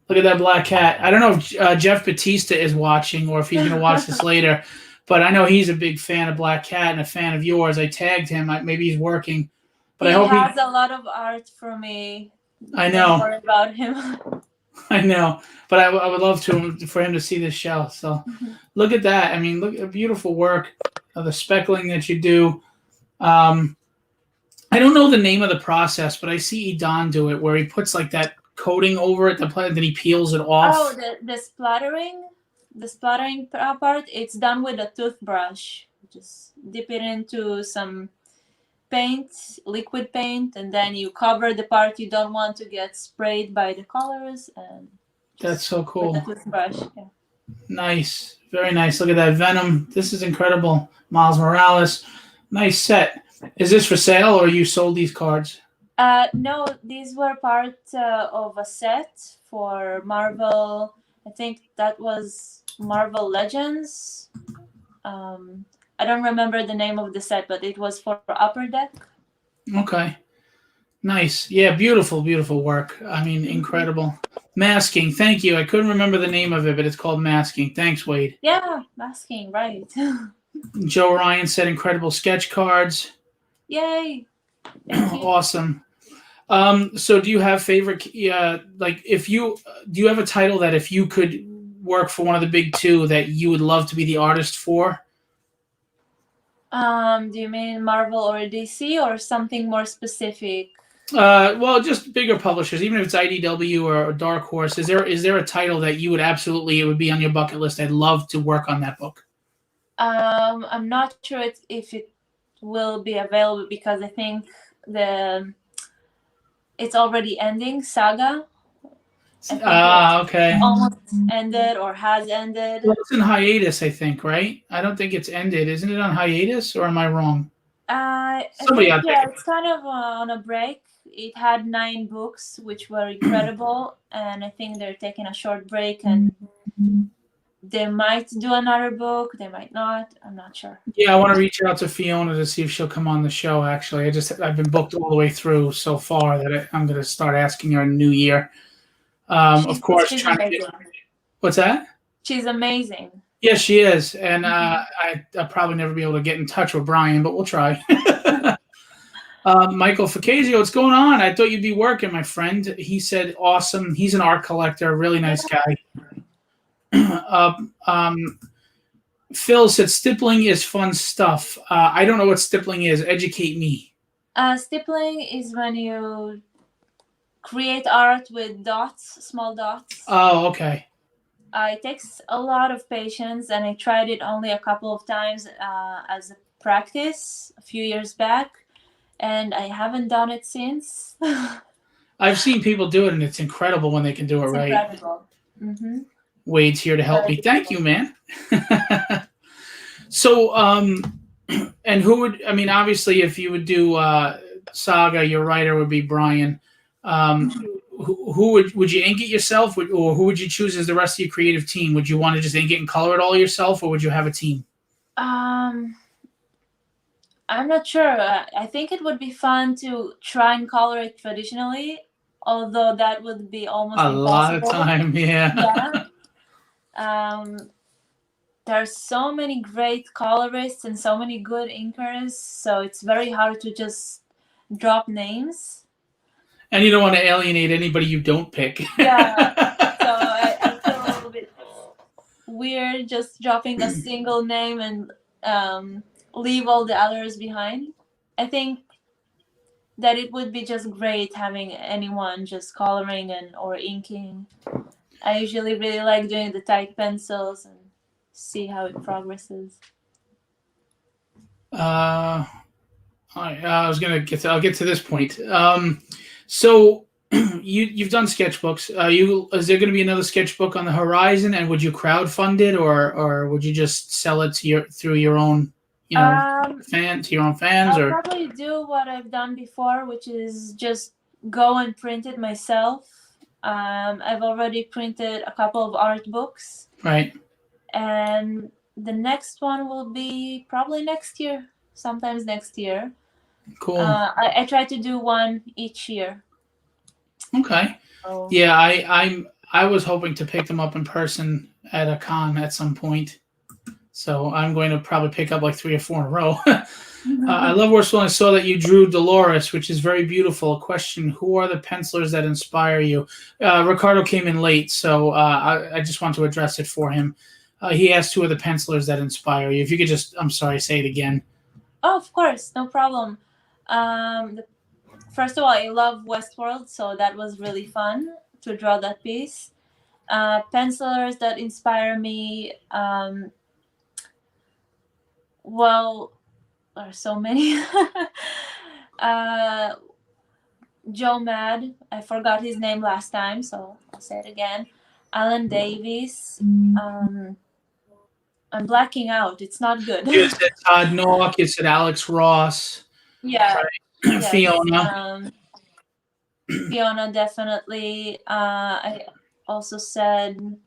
Look at that black cat. I don't know if Jeff Batista is watching or if he's going to watch this later, but I know he's a big fan of Black Cat and a fan of yours. I tagged him. Maybe he's working. But He I hope has a lot of art for me. I know. Don't worry about him. I know. But I would love for him to see this show. So look at that. I mean, look at beautiful work of the speckling that you do. I don't know the name of the process, but I see Idan do it where he puts like that coating over it, then he peels it off. Oh, the splattering part, it's done with a toothbrush. Just dip it into some paint, liquid paint, and then you cover the part you don't want to get sprayed by the colors. And that's so cool. With the toothbrush, yeah. Nice, very nice. Look at that Venom. This is incredible. Miles Morales, nice set. Is this for sale, or you sold these cards? No, these were part of a set for Marvel. I think that was Marvel Legends. I don't remember the name of the set, but it was for Upper Deck. Okay. Nice. Yeah, beautiful, beautiful work. I mean, incredible. Masking. Thank you. I couldn't remember the name of it, but it's called Masking. Thanks, Wade. Yeah, masking, right. Joe Ryan said incredible sketch cards. Yay. Awesome. So do you have favorite, like do you have a title that if you could work for one of the big two that you would love to be the artist for? Do you mean Marvel or DC or something more specific? Well, just bigger publishers, even if it's IDW or Dark Horse. Is there a title that you would absolutely, it would be on your bucket list? I'd love to work on that book. I'm not sure if it will be available because I think it's already ending. Saga. I think Okay. almost ended or has ended. Well, it's in hiatus, I think, right? I don't think it's ended. Isn't it on hiatus, or am I wrong? I Somebody think out there. it's kind of on a break. It had 9 books, which were incredible, and I think they're taking a short break, and they might do another book. They might not. I'm not sure. Yeah, I want to reach out to Fiona to see if she'll come on the show. Actually, I've been booked all the way through so far that I'm going to start asking her in the new year. Of course, she's trying to amazing. get, what's that? She's amazing. Yes, she is, and I'll probably never be able to get in touch with Brian, but we'll try. Michael Facazio, what's going on? I thought you'd be working, my friend. He said, awesome. He's an art collector, really nice guy. Phil said, stippling is fun stuff. I don't know what stippling is. Educate me. Stippling is when you create art with dots, small dots. Oh, okay. It takes a lot of patience, and I tried it only a couple of times as a practice a few years back, and I haven't done it since. I've seen people do it, and it's incredible when they can do it right. Incredible. Mm-hmm. Wade's here to help me. Thank you, man. So, and who would, I mean, obviously, if you would do Saga, your writer would be Brian. Who would you ink it yourself, or who would you choose as the rest of your creative team? Would you want to just ink it and color it all yourself, or would you have a team? I'm not sure. I think it would be fun to try and color it traditionally, although that would be almost a impossible. lot of time. Yeah. There's so many great colorists and so many good inkers, so it's very hard to just drop names. And you don't want to alienate anybody you don't pick. Yeah, so I feel a little bit weird just dropping a single name and leave all the others behind. I think that it would be just great having anyone just coloring or inking. I usually really like doing the tight pencils and see how it progresses. I was gonna get. I'll get to this point. So you've done sketchbooks. Is there going to be another sketchbook on the horizon? And would you crowdfund it, or would you just sell it to through your own, fans, to your own fans? I'll probably do what I've done before, which is just go and print it myself. I've already printed a couple of art books. Right. And the next one will be probably next year, sometimes next year. Cool. I try to do one each year. Okay. So. Yeah, I was hoping to pick them up in person at a con at some point. So I'm going to probably pick up like 3 or 4 in a row. I love Worst One. I saw that you drew Dolores, which is very beautiful. A question: who are the pencilers that inspire you? Ricardo came in late, so I just want to address it for him. He asked who are the pencilers that inspire you. If you could just, I'm sorry, say it again. Oh, of course, no problem. First of all, I love Westworld, so that was really fun to draw that piece. Pencilers that inspire me, well, there are so many. Joe Mad, I forgot his name last time, so I'll say it again. Alan Davis. I'm blacking out. It's not good. You said Todd Nock. You said Alex Ross. Yeah. Right. Yes. Fiona. Fiona, definitely. I also said,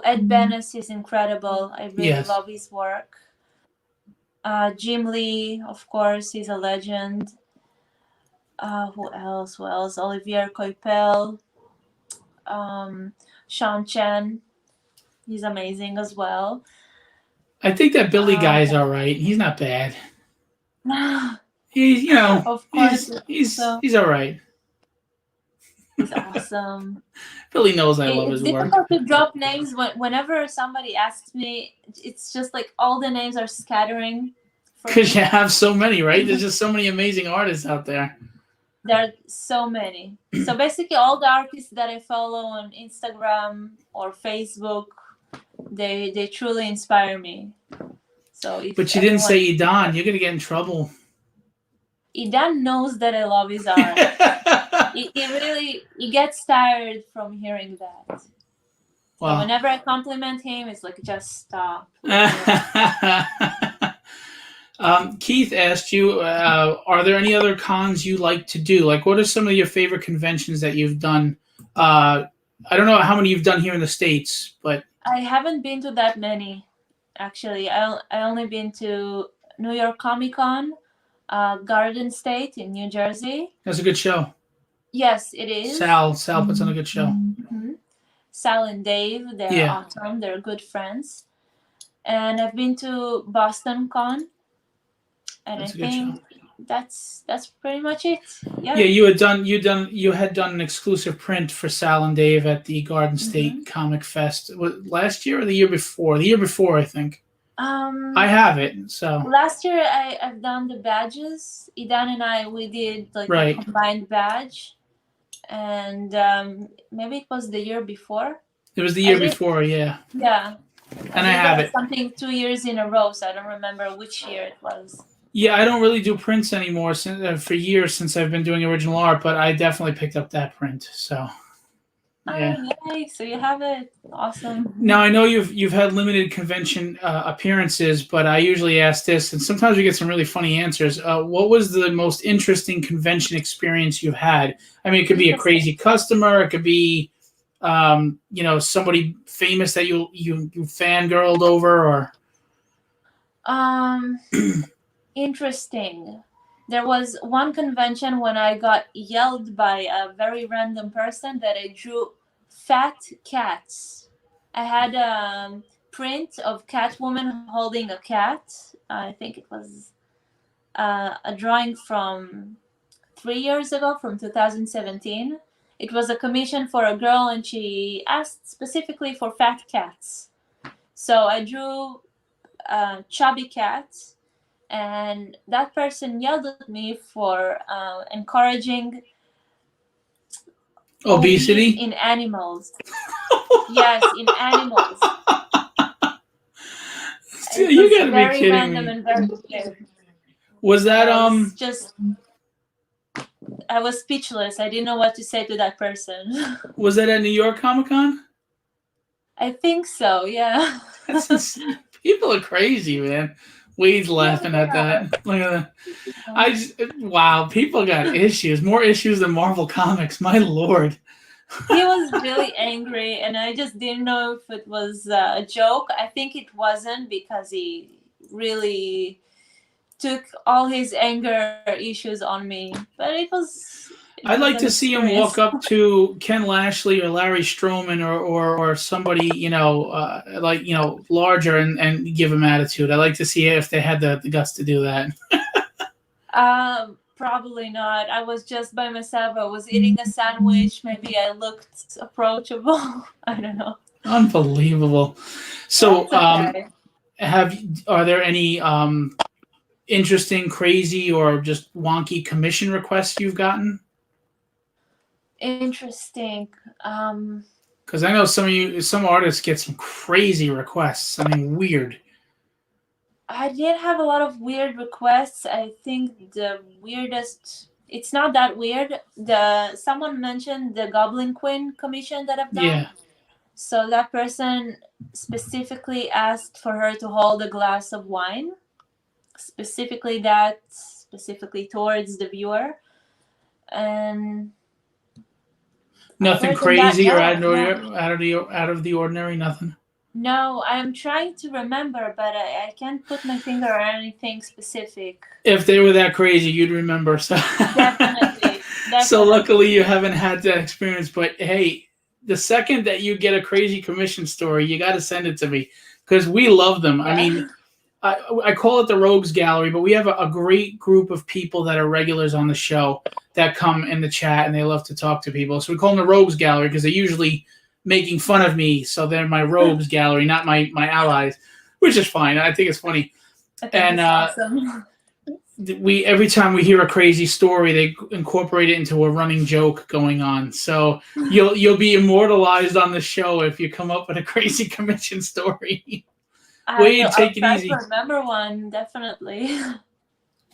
Ed Benes is incredible. I really love his work. Jim Lee, of course, he's a legend. Who else? Olivier Coipel. Sean Chen. He's amazing as well. I think that Billy guy is all right. He's not bad. He's, of course, he's all right. He's awesome. Billy knows I love his work. It's difficult to drop names whenever somebody asks me. It's just like all the names are scattering for Because me. you have so many, right? There's just so many amazing artists out there. There are so many. So basically, all the artists that I follow on Instagram or Facebook, they truly inspire me. So if But you didn't say everyone, Idan. You're gonna get in trouble. Idan knows that I love his art. He gets tired from hearing that. So Wow. whenever I compliment him, it's like, just stop. Keith asked you, are there any other cons you like to do? Like, what are some of your favorite conventions that you've done? I don't know how many you've done here in the States, but I haven't been to that many, actually. I only been to New York Comic Con, Garden State in New Jersey. that's a good show. Yes, it is. Sal puts on a good show. Mm-hmm. Sal and Dave, they're awesome. They're good friends. And I've been to Boston Con, and That's I a good think show. that's pretty much it. Yeah. Yeah, you had done an exclusive print for Sal and Dave at the Garden State Comic Fest. Last year or the year before? The year before, I think. I have it. So last year I've done the badges. Idan and we did like a combined badge, and maybe it was the year before. It was the year before, yeah. Yeah. And I have it. Something 2 years in a row, so I don't remember which year it was. Yeah, I don't really do prints anymore for years since I've been doing original art, but I definitely picked up that print. So, yeah. Oh, yay! So you have it. Awesome. Now I know you've had limited convention appearances, but I usually ask this, and sometimes we get some really funny answers. What was the most interesting convention experience you've had? I mean, it could be a crazy customer, it could be, somebody famous that you fangirled over, or. Interesting. There was one convention when I got yelled by a very random person that I drew fat cats. I had a print of Catwoman holding a cat. I think it was a drawing from 3 years ago, from 2017. It was a commission for a girl, and she asked specifically for fat cats. So I drew chubby cats. And that person yelled at me for encouraging obesity in animals. Yes, in animals. You gotta be kidding me. And very weird. Was that I was speechless. I didn't know what to say to that person. Was that at New York Comic Con? I think so. Yeah. People are crazy, man. Wade's laughing at that. Look at that. Wow, people got issues. More issues than Marvel Comics. My lord. He was really angry, and I just didn't know if it was a joke. I think it wasn't, because he really took all his anger issues on me. But it was... I'd like to see him walk up to Ken Lashley or Larry Stroman or somebody, larger and give him attitude. I'd like to see if they had the guts to do that. Probably not. I was just by myself. I was eating a sandwich. Maybe I looked approachable. I don't know. Unbelievable. So, okay. Are there any interesting, crazy, or just wonky commission requests you've gotten? Interesting. Because I know some artists get some crazy requests. I mean, weird. I did have a lot of weird requests. I think the weirdest... It's not that weird. Someone mentioned the Goblin Queen commission that I've done. Yeah. So that person specifically asked for her to hold a glass of wine. Specifically towards the viewer. And... Nothing crazy or out of the ordinary, nothing? No, I'm trying to remember, but I can't put my finger on anything specific. If they were that crazy, you'd remember. So. Definitely. So luckily you haven't had that experience. But hey, the second that you get a crazy commission story, you got to send it to me, because we love them. Yeah. I mean, I call it the Rogues Gallery, but we have a great group of people that are regulars on the show that come in the chat, and they love to talk to people. So we call them the Rogues Gallery because they're usually making fun of me. So they're my Rogues Gallery, not my allies, which is fine. I think it's funny. I think And it's awesome. we every time we hear a crazy story, they incorporate it into a running joke going on. So you'll be immortalized on the show if you come up with a crazy commission story. Wade, I'll take it try to easy. remember one, definitely.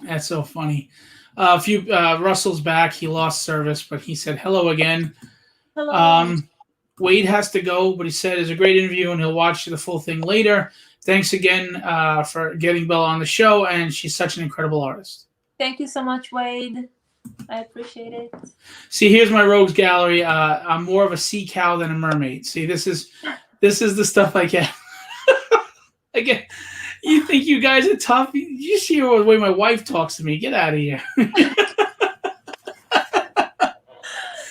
That's so funny. Russell's back. He lost service, but he said hello again. Hello. Wade has to go, but he said it's a great interview and he'll watch the full thing later. Thanks again for getting Bella on the show, and she's such an incredible artist. Thank you so much, Wade. I appreciate it. See, here's my rogues gallery. I'm more of a sea cow than a mermaid. See, this is the stuff I get. Again, you think you guys are tough? You see the way my wife talks to me. Get out of here.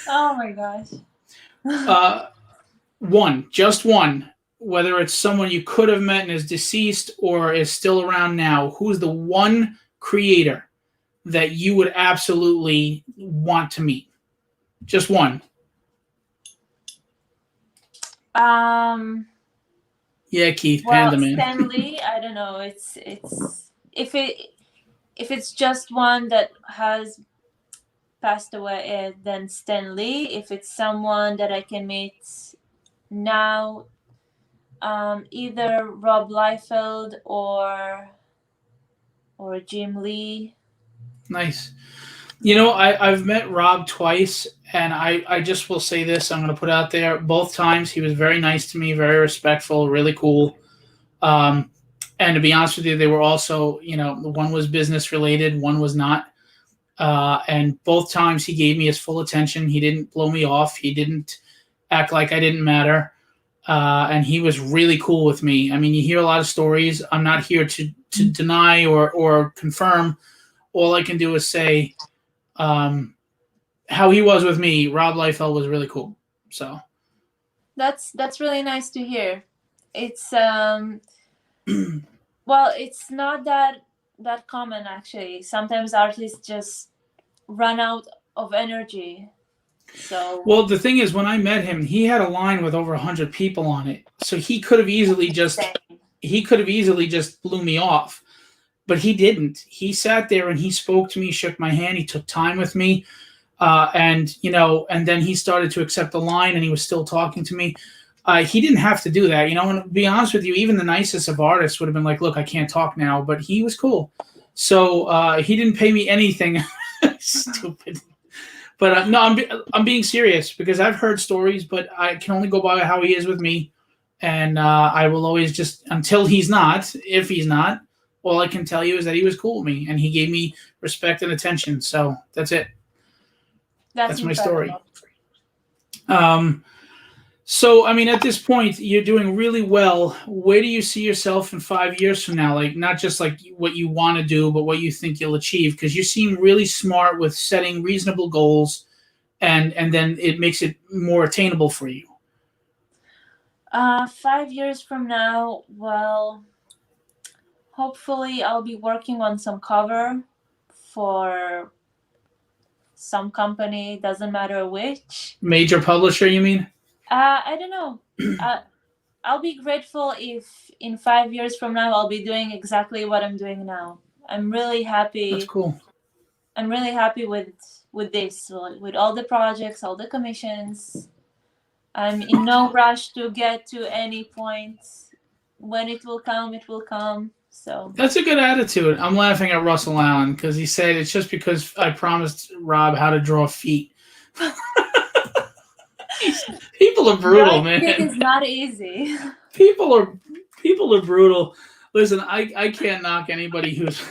Oh my gosh. Just one. Whether it's someone you could have met and is deceased or is still around now, who's the one creator that you would absolutely want to meet? Just one. Yeah, Keith, Well, Panda Man. Stan Lee, I don't know. It's if it's just one that has passed away, then Stan Lee. If it's someone that I can meet now, either Rob Liefeld or Jim Lee. Nice. You know, I've met Rob twice, and I just will say this. I'm going to put out there. Both times he was very nice to me, very respectful, really cool. And to be honest with you, they were also, one was business related, one was not. And both times he gave me his full attention. He didn't blow me off. He didn't act like I didn't matter. And he was really cool with me. I mean, you hear a lot of stories. I'm not here to deny or confirm. All I can do is say how he was with me. Rob Liefeld was really cool. So that's really nice to hear. It's well, it's not that common actually. Sometimes artists just run out of energy. So well, the thing is, when I met him, he had a line with over 100 people on it. So he could have easily just blew me off. But he didn't. He sat there and he spoke to me, shook my hand, he took time with me, and then he started to accept the line, and he was still talking to me. He didn't have to do that, And to be honest with you, even the nicest of artists would have been like, "Look, I can't talk now," but he was cool. So he didn't pay me anything. Stupid. But no, I'm being serious because I've heard stories, but I can only go by how he is with me, and I will always just until he's not. If he's not. All I can tell you is that he was cool with me, and he gave me respect and attention. So that's it. That's my story. So, I mean, at this point, you're doing really well. Where do you see yourself in 5 years from now? Like, not just like what you want to do, but what you think you'll achieve. Because you seem really smart with setting reasonable goals, and then it makes it more attainable for you. 5 years from now, well, hopefully I'll be working on some cover for some company, doesn't matter which. Major publisher, you mean? I don't know. I'll be grateful if in 5 years from now I'll be doing exactly what I'm doing now. I'm really happy. That's cool. I'm really happy with this, with all the projects, all the commissions. I'm in no rush to get to any point. When it will come, it will come. So that's a good attitude. I'm laughing at Russell Allen because he said it's just because I promised Rob how to draw feet. People are brutal, man. It is not easy. People are brutal. Listen, I can't knock anybody who's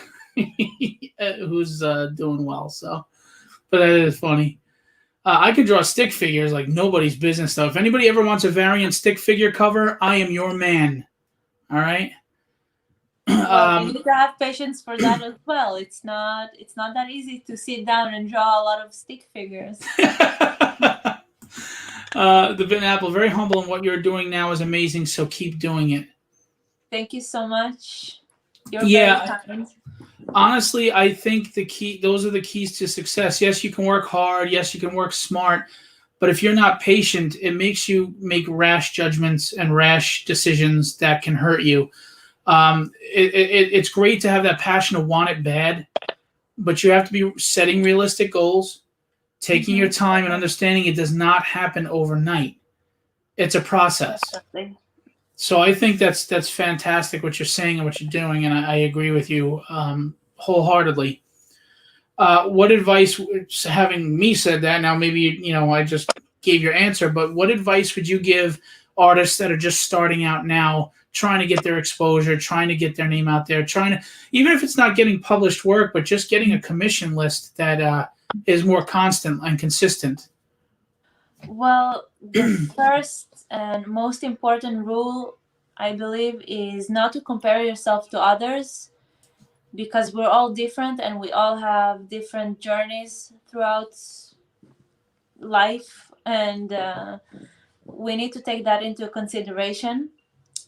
doing well. So, but that is funny. I could draw stick figures like nobody's business, though. If anybody ever wants a variant stick figure cover, I am your man. All right. Well, you need to have patience for that as well. It's not that easy to sit down and draw a lot of stick figures. The Vin Apple, very humble, and what you're doing now is amazing. So keep doing it. Thank you so much. You're very kind. Honestly, I think those are the keys to success. Yes, you can work hard. Yes, you can work smart. But if you're not patient, it makes you make rash judgments and rash decisions that can hurt you. It's great to have that passion to want it bad, but you have to be setting realistic goals, taking your time, and understanding it does not happen overnight. It's a process. Definitely. So I think that's fantastic what you're saying and what you're doing, and I agree with you wholeheartedly. What advice, having me said that, now maybe I just gave your answer, but what advice would you give artists that are just starting out now, trying to get their exposure, trying to get their name out there, trying to, even if it's not getting published work, but just getting a commission list that is more constant and consistent? Well, the first and most important rule, I believe, is not to compare yourself to others, because we're all different and we all have different journeys throughout life, and we need to take that into consideration.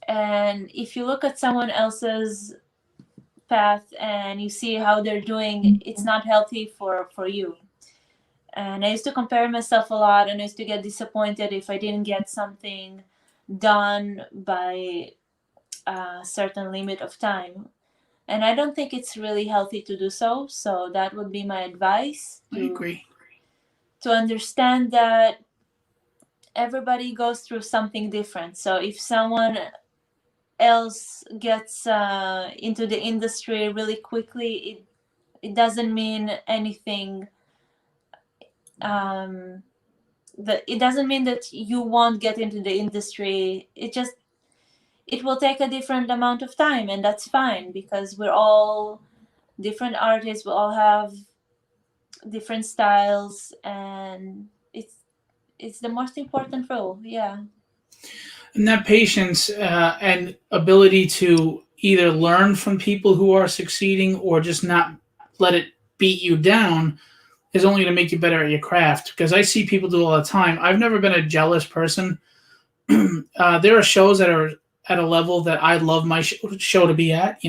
And if you look at someone else's path and you see how they're doing, it's not healthy for you. And I used to compare myself a lot, and I used to get disappointed if I didn't get something done by a certain limit of time. And I don't think it's really healthy to do so. So that would be my advice. I agree. To understand that everybody goes through something different. So if someone else gets into the industry really quickly, it doesn't mean anything. That it doesn't mean that you won't get into the industry. It will take a different amount of time, and that's fine, because we're all different artists. We all have different styles, and it's the most important role. Yeah. And that patience and ability to either learn from people who are succeeding or just not let it beat you down is only going to make you better at your craft. Because I see people do it all the time. I've never been a jealous person. There are shows that are at a level that I love my show to be at.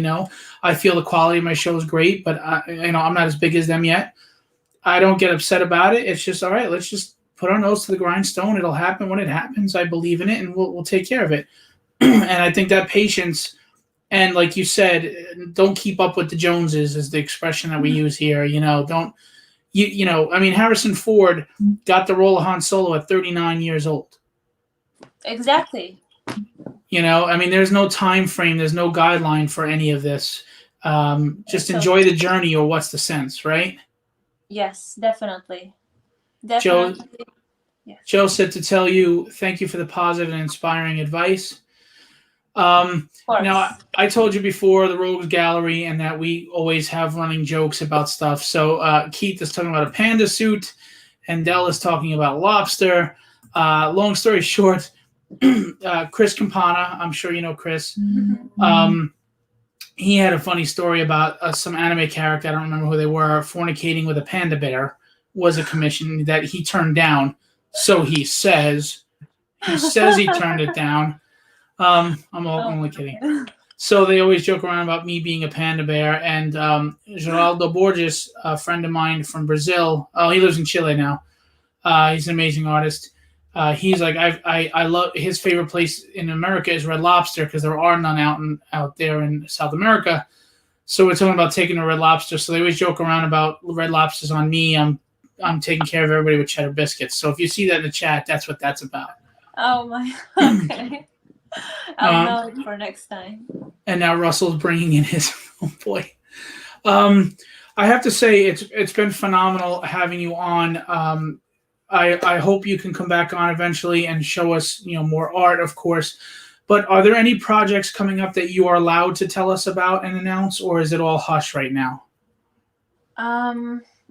I feel the quality of my show is great, but I'm not as big as them yet. I don't get upset about it. It's just all right. Let's just put our nose to the grindstone. It'll happen when it happens. I believe in it, and we'll take care of it. And I think that patience, and like you said, don't keep up with the Joneses is the expression that we use here. Don't I mean, Harrison Ford got the role of Han Solo at 39 years old. Exactly. I mean, there's no time frame. There's no guideline for any of this. Just enjoy the journey, or what's the sense, right? Yes, definitely. Joe, Yes. Joe said to tell you, thank you for the positive and inspiring advice. Now, I told you before the Rogues Gallery and that we always have running jokes about stuff. So Keith is talking about a panda suit, and Dell is talking about lobster. Long story short, Chris Campana, I'm sure you know Chris. He had a funny story about some anime character, I don't remember who they were, fornicating with a panda bear was a commission that he turned down. So he says. He says he turned it down. I'm only kidding. So they always joke around about me being a panda bear. And Geraldo Borges, a friend of mine from Brazil, he lives in Chile now. He's an amazing artist. He's like, I love his favorite place in America is Red Lobster because there are none out there in South America. So we're talking about taking a Red Lobster. So they always joke around about Red Lobsters on me. I'm taking care of everybody with cheddar biscuits. So if you see that in the chat, that's what that's about. Oh my. Okay. I'll know it for next time. And now Russell's bringing in his. Oh boy. I have to say it's been phenomenal having you on. I hope you can come back on eventually and show us more art, of course. But are there any projects coming up that you are allowed to tell us about and announce, or is it all hush right now?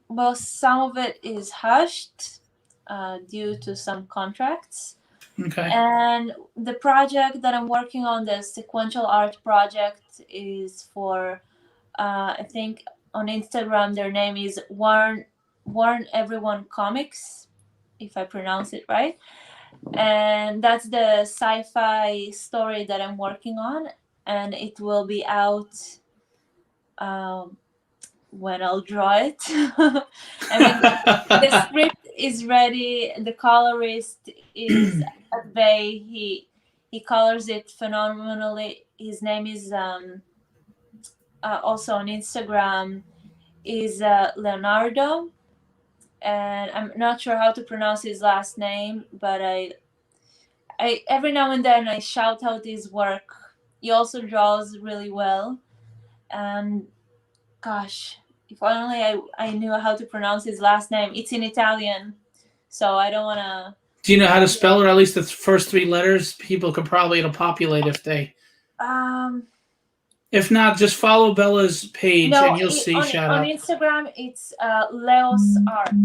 Well, some of it is hushed due to some contracts. Okay. And the project that I'm working on, the Sequential art project, is for I think on Instagram their name is Warn Everyone Comics, if I pronounce it right. And that's the sci-fi story that I'm working on, and it will be out when I'll draw it. I mean, the script is ready. The colorist is at bay. He he colors it phenomenally. His name is also on Instagram is Leonardo, and I'm not sure how to pronounce his last name, but I every now and then I shout out his work. He also draws really well, and gosh, if only I knew how to pronounce his last name. It's in Italian, so I don't want to. Do you know how to spell it? Or at least the first three letters. People could probably it'll populate if they. If not, just follow Bella's page No, and you'll see. Shout on out. Instagram it's Leos Art.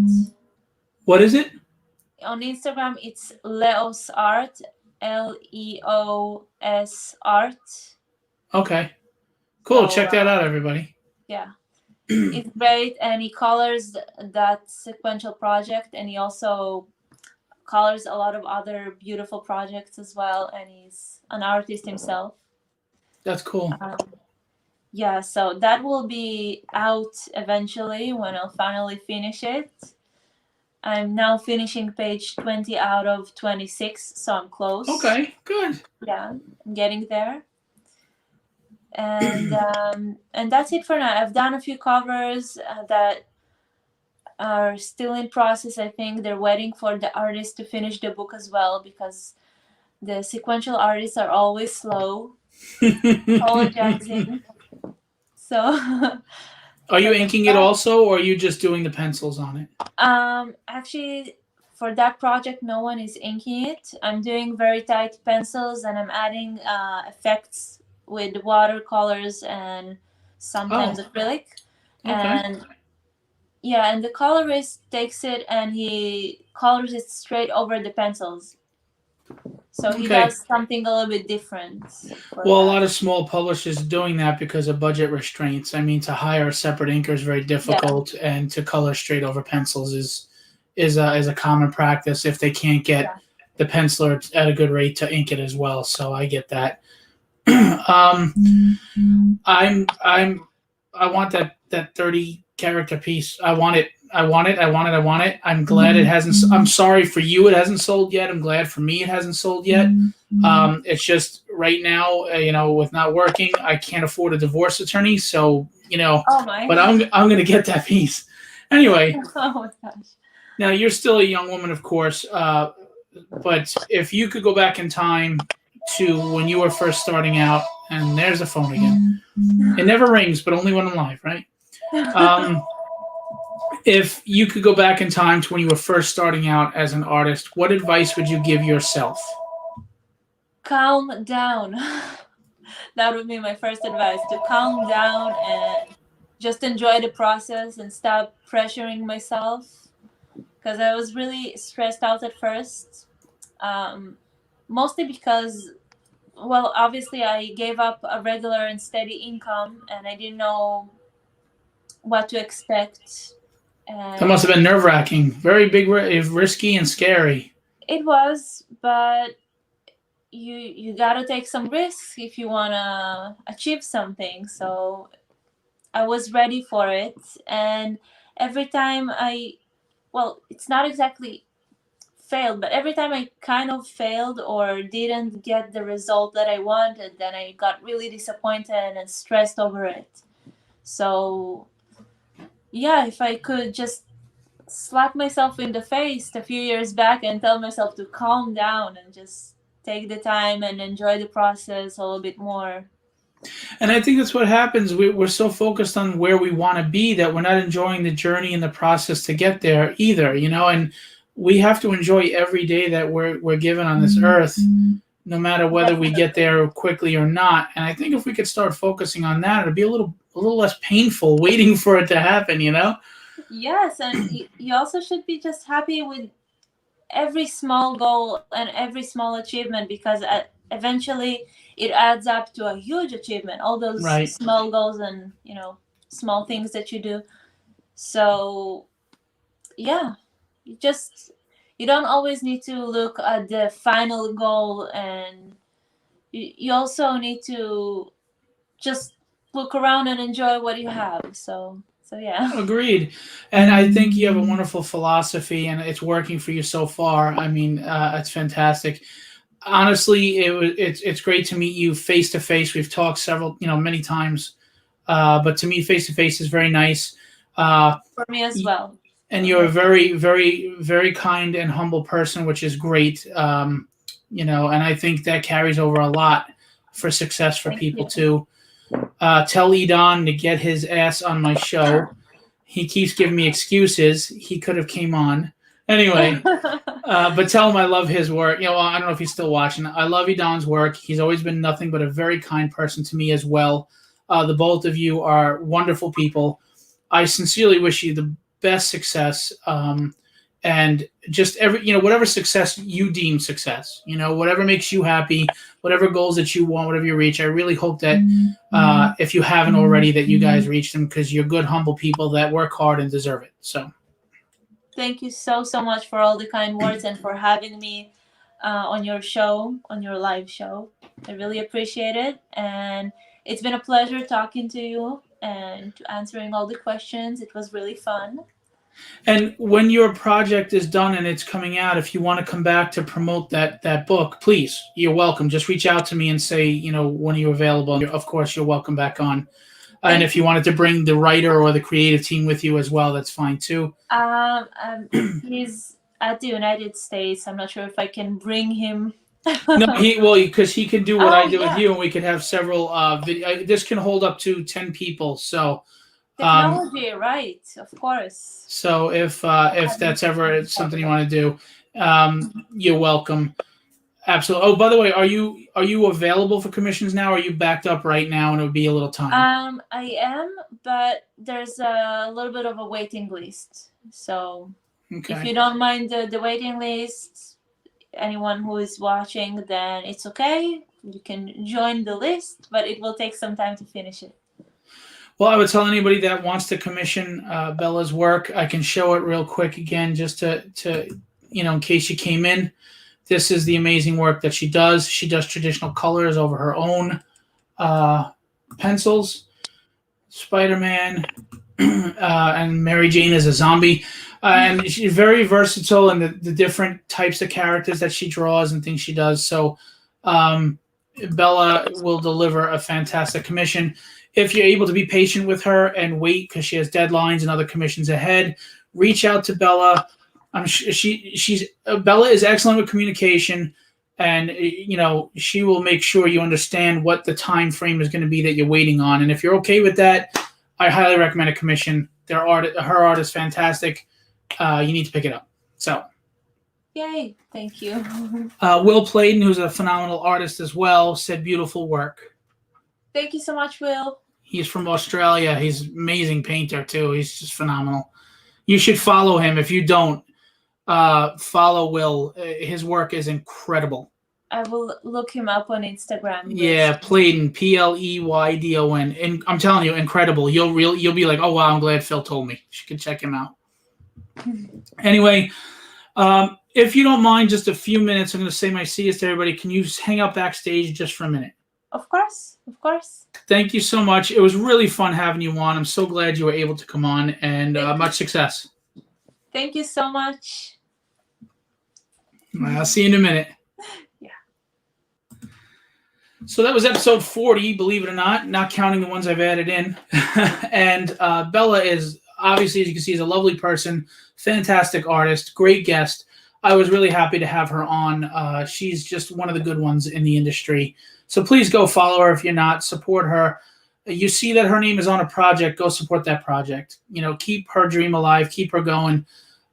What is it? On Instagram it's Leos Art, Leos Art. Okay, cool. So, check that out, everybody. Yeah, it's great, and he colors that sequential project, and he also colors a lot of other beautiful projects as well, and he's an artist himself. That's cool. Yeah, so that will be out eventually when I'll finally finish it. I'm now finishing page 20 out of 26, so I'm close. Okay, good. Yeah, I'm getting there. And that's it for now. I've done a few covers that are still in process. I think they're waiting for the artist to finish the book as well, because the sequential artists are always slow. Apologizing. So Are you inking it also, or are you just doing the pencils on it? Actually, for that project, no one is inking it. I'm doing very tight pencils, and I'm adding effects with watercolors and sometimes acrylic. Okay. And yeah, and the colorist takes it and he colors it straight over the pencils. So he does something a little bit different. Well, a lot of small publishers are doing that because of budget restraints. I mean, to hire a separate inker is very difficult, and to color straight over pencils is a common practice if they can't get the penciler at a good rate to ink it as well. So I get that. I want that 30 character piece. I want it. I'm glad it hasn't. I'm sorry for you, it hasn't sold yet. I'm glad for me, it hasn't sold yet. It's just right now, with not working, I can't afford a divorce attorney. So, but I'm going to get that piece anyway. Oh my gosh. Now, you're still a young woman, of course. But if you could go back in time to when you were first starting out, and there's the phone again. It never rings, but only when I'm live, right? If you could go back in time to when you were first starting out as an artist, what advice would you give yourself? Calm down. That would be my first advice, to calm down and just enjoy the process and stop pressuring myself, because I was really stressed out at first. Mostly because, well, obviously I gave up a regular and steady income and I didn't know what to expect. That must have been nerve-wracking. Very big, risky, and scary. It was, but you gotta take some risks if you wanna achieve something. So I was ready for it, and every time it's not exactly failed, but every time I kind of failed or didn't get the result that I wanted, then I got really disappointed and stressed over it. So yeah, if I could just slap myself in the face a few years back and tell myself to calm down and just take the time and enjoy the process a little bit more. And I think that's what happens. We're so focused on where we want to be that we're not enjoying the journey and the process to get there either, and we have to enjoy every day that we're given on this earth, no matter whether we get there quickly or not. And I think if we could start focusing on that, it'd be a little less painful waiting for it to happen, Yes, and you also should be just happy with every small goal and every small achievement, because eventually it adds up to a huge achievement, all those small goals and small things that you do. So yeah, you don't always need to look at the final goal, and you also need to just look around and enjoy what you have. So yeah. Agreed. And I think you have a wonderful philosophy, and it's working for you so far. I mean, it's fantastic. honestly, it's great to meet you face to face. We've talked many times, but to meet face to face is very nice. For me as well. And you're a very, very, very kind and humble person, which is great. And I think that carries over a lot for success for Thank people you. too. Tell Edon to get his ass on my show. He keeps giving me excuses. He could have came on anyway. But tell him I love his work. I don't know if he's still watching. I love Edon's work. He's always been nothing but a very kind person to me as well. The both of you are wonderful people. I sincerely wish you the best success, and just whatever success you deem success, whatever makes you happy, whatever goals that you want, whatever you reach. I really hope that if you haven't already, that you guys reach them, because you're good, humble people that work hard and deserve it. So thank you so much for all the kind words and for having me on your show, on your live show. I really appreciate it, and it's been a pleasure talking to you and answering all the questions. It was really fun. And when your project is done and it's coming out, if you want to come back to promote that book, please, you're welcome. Just reach out to me and say, when are you available? Of course, you're welcome back on. And if you wanted to bring the writer or the creative team with you as well, that's fine too. He's at the United States. I'm not sure if I can bring him. No, because he can do what I do with you, and we could have several this can hold up to 10 people. So technology, right? Of course. So if that's ever something you want to do, you're welcome. Absolutely. Oh, by the way, are you available for commissions now? Or are you backed up right now, and it would be a little time? I am, but there's a little bit of a waiting list. So if you don't mind the waiting list, anyone who is watching, then it's okay. You can join the list, but it will take some time to finish it. Well, I would tell anybody that wants to commission Bella's work, I can show it real quick again, just to in case you came in. This is the amazing work that she does. She does traditional colors over her own pencils. Spider-Man and Mary Jane is a zombie. And she's very versatile in the different types of characters that she draws and things she does. So Bella will deliver a fantastic commission. If you're able to be patient with her and wait, because she has deadlines and other commissions ahead, reach out to Bella. Bella is excellent with communication, and she will make sure you understand what the time frame is going to be that you're waiting on. And if you're okay with that, I highly recommend a commission. Her art is fantastic. You need to pick it up. So, yay! Thank you. Will Playden, who's a phenomenal artist as well, said beautiful work. Thank you so much, Will. He's from Australia. He's an amazing painter too. He's just phenomenal. You should follow him. If you don't, follow Will. His work is incredible. I will look him up on Instagram. Yeah, Playden, Pleydon, and I'm telling you, incredible. You'll be like, oh wow, I'm glad Phil told me. You can check him out. Anyway, if you don't mind, just a few minutes, I'm going to say my CS to everybody. Can you hang out backstage just for a minute? Of course, of course. Thank you so much. It was really fun having you on. I'm so glad you were able to come on, and much success. Thank you so much. I'll see you in a minute. Yeah. So that was episode 40, believe it or not counting the ones I've added in. And Bella is, obviously, as you can see, is a lovely person, fantastic artist, great guest. I was really happy to have her on. She's just one of the good ones in the industry. So please go follow her if you're not. Support her. You see that her name is on a project, go support that project. Keep her dream alive, keep her going.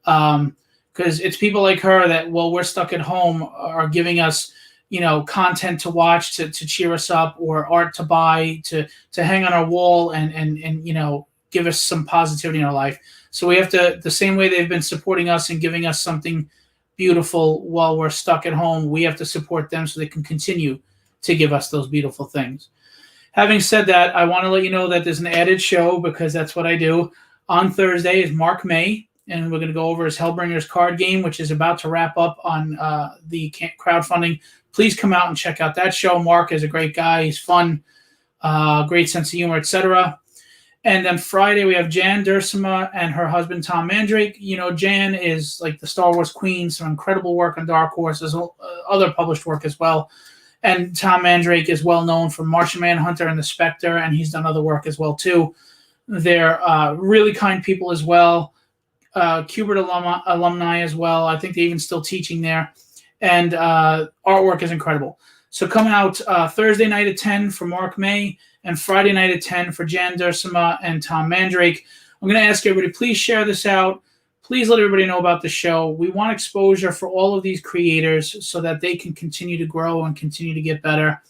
Because it's people like her that, while we're stuck at home, are giving us, content to watch, to cheer us up, or art to buy, to hang on our wall and give us some positivity in our life. So we have to, the same way they've been supporting us and giving us something beautiful while we're stuck at home, we have to support them so they can continue to give us those beautiful things. Having said that, I want to let you know that there's an added show, because that's what I do. On Thursday is Mark May, and we're going to go over his Hellbringers card game, which is about to wrap up on the crowdfunding. Please come out and check out that show. Mark is a great guy. He's fun, great sense of humor, etc. And then Friday, we have Jan Duursema and her husband, Tom Mandrake. You know, Jan is like the Star Wars queen, some incredible work on Dark Horse, as other published work as well. And Tom Mandrake is well known for Martian Manhunter and The Spectre, and he's done other work as well, too. They're really kind people as well. Kubert alumni as well. I think they're even still teaching there. And artwork is incredible. So come out Thursday night at 10 for Mark May and Friday night at 10 for Jan Duursema and Tom Mandrake. I'm going to ask everybody, please share this out. Please let everybody know about the show. We want exposure for all of these creators so that they can continue to grow and continue to get better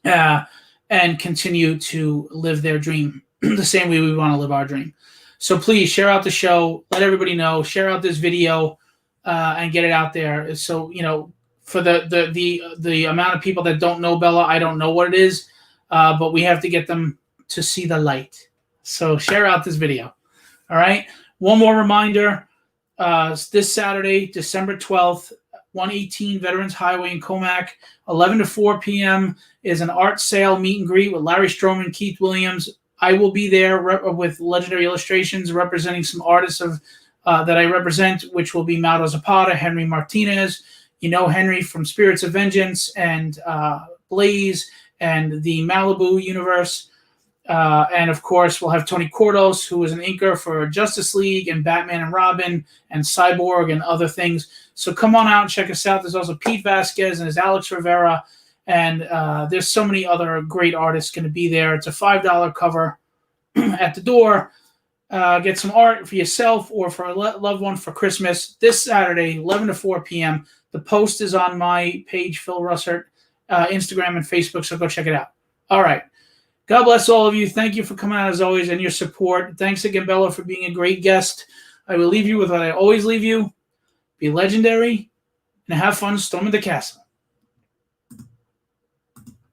and continue to live their dream the same way we want to live our dream. So please share out the show. Let everybody know. Share out this video and get it out there. So, you know, for the amount of people that don't know Bella, I don't know what it is, but we have to get them to see the light. So share out this video. All right. One more reminder. This Saturday, December 12th, 118 Veterans Highway in Comac, 11 to 4 p.m. is an art sale meet and greet with Larry Stroman, Keith Williams. I will be there with Legendary Illustrations representing some artists that I represent, which will be Mauro Zapata, Henry Martinez. You know Henry from Spirits of Vengeance and Blaze and the Malibu universe. And, of course, we'll have Tony Cordos, who is an inker for Justice League and Batman and Robin and Cyborg and other things. So come on out and check us out. There's also Pete Vasquez and there's Alex Rivera. And there's so many other great artists going to be there. It's a $5 cover at the door. Get some art for yourself or for a loved one for Christmas this Saturday, 11 to 4 p.m. The post is on my page, Phil Russert, Instagram and Facebook, so go check it out. All right. God bless all of you. Thank you for coming out as always and your support. Thanks again, Bella, for being a great guest. I will leave you with what I always leave you. Be legendary and have fun storming the castle.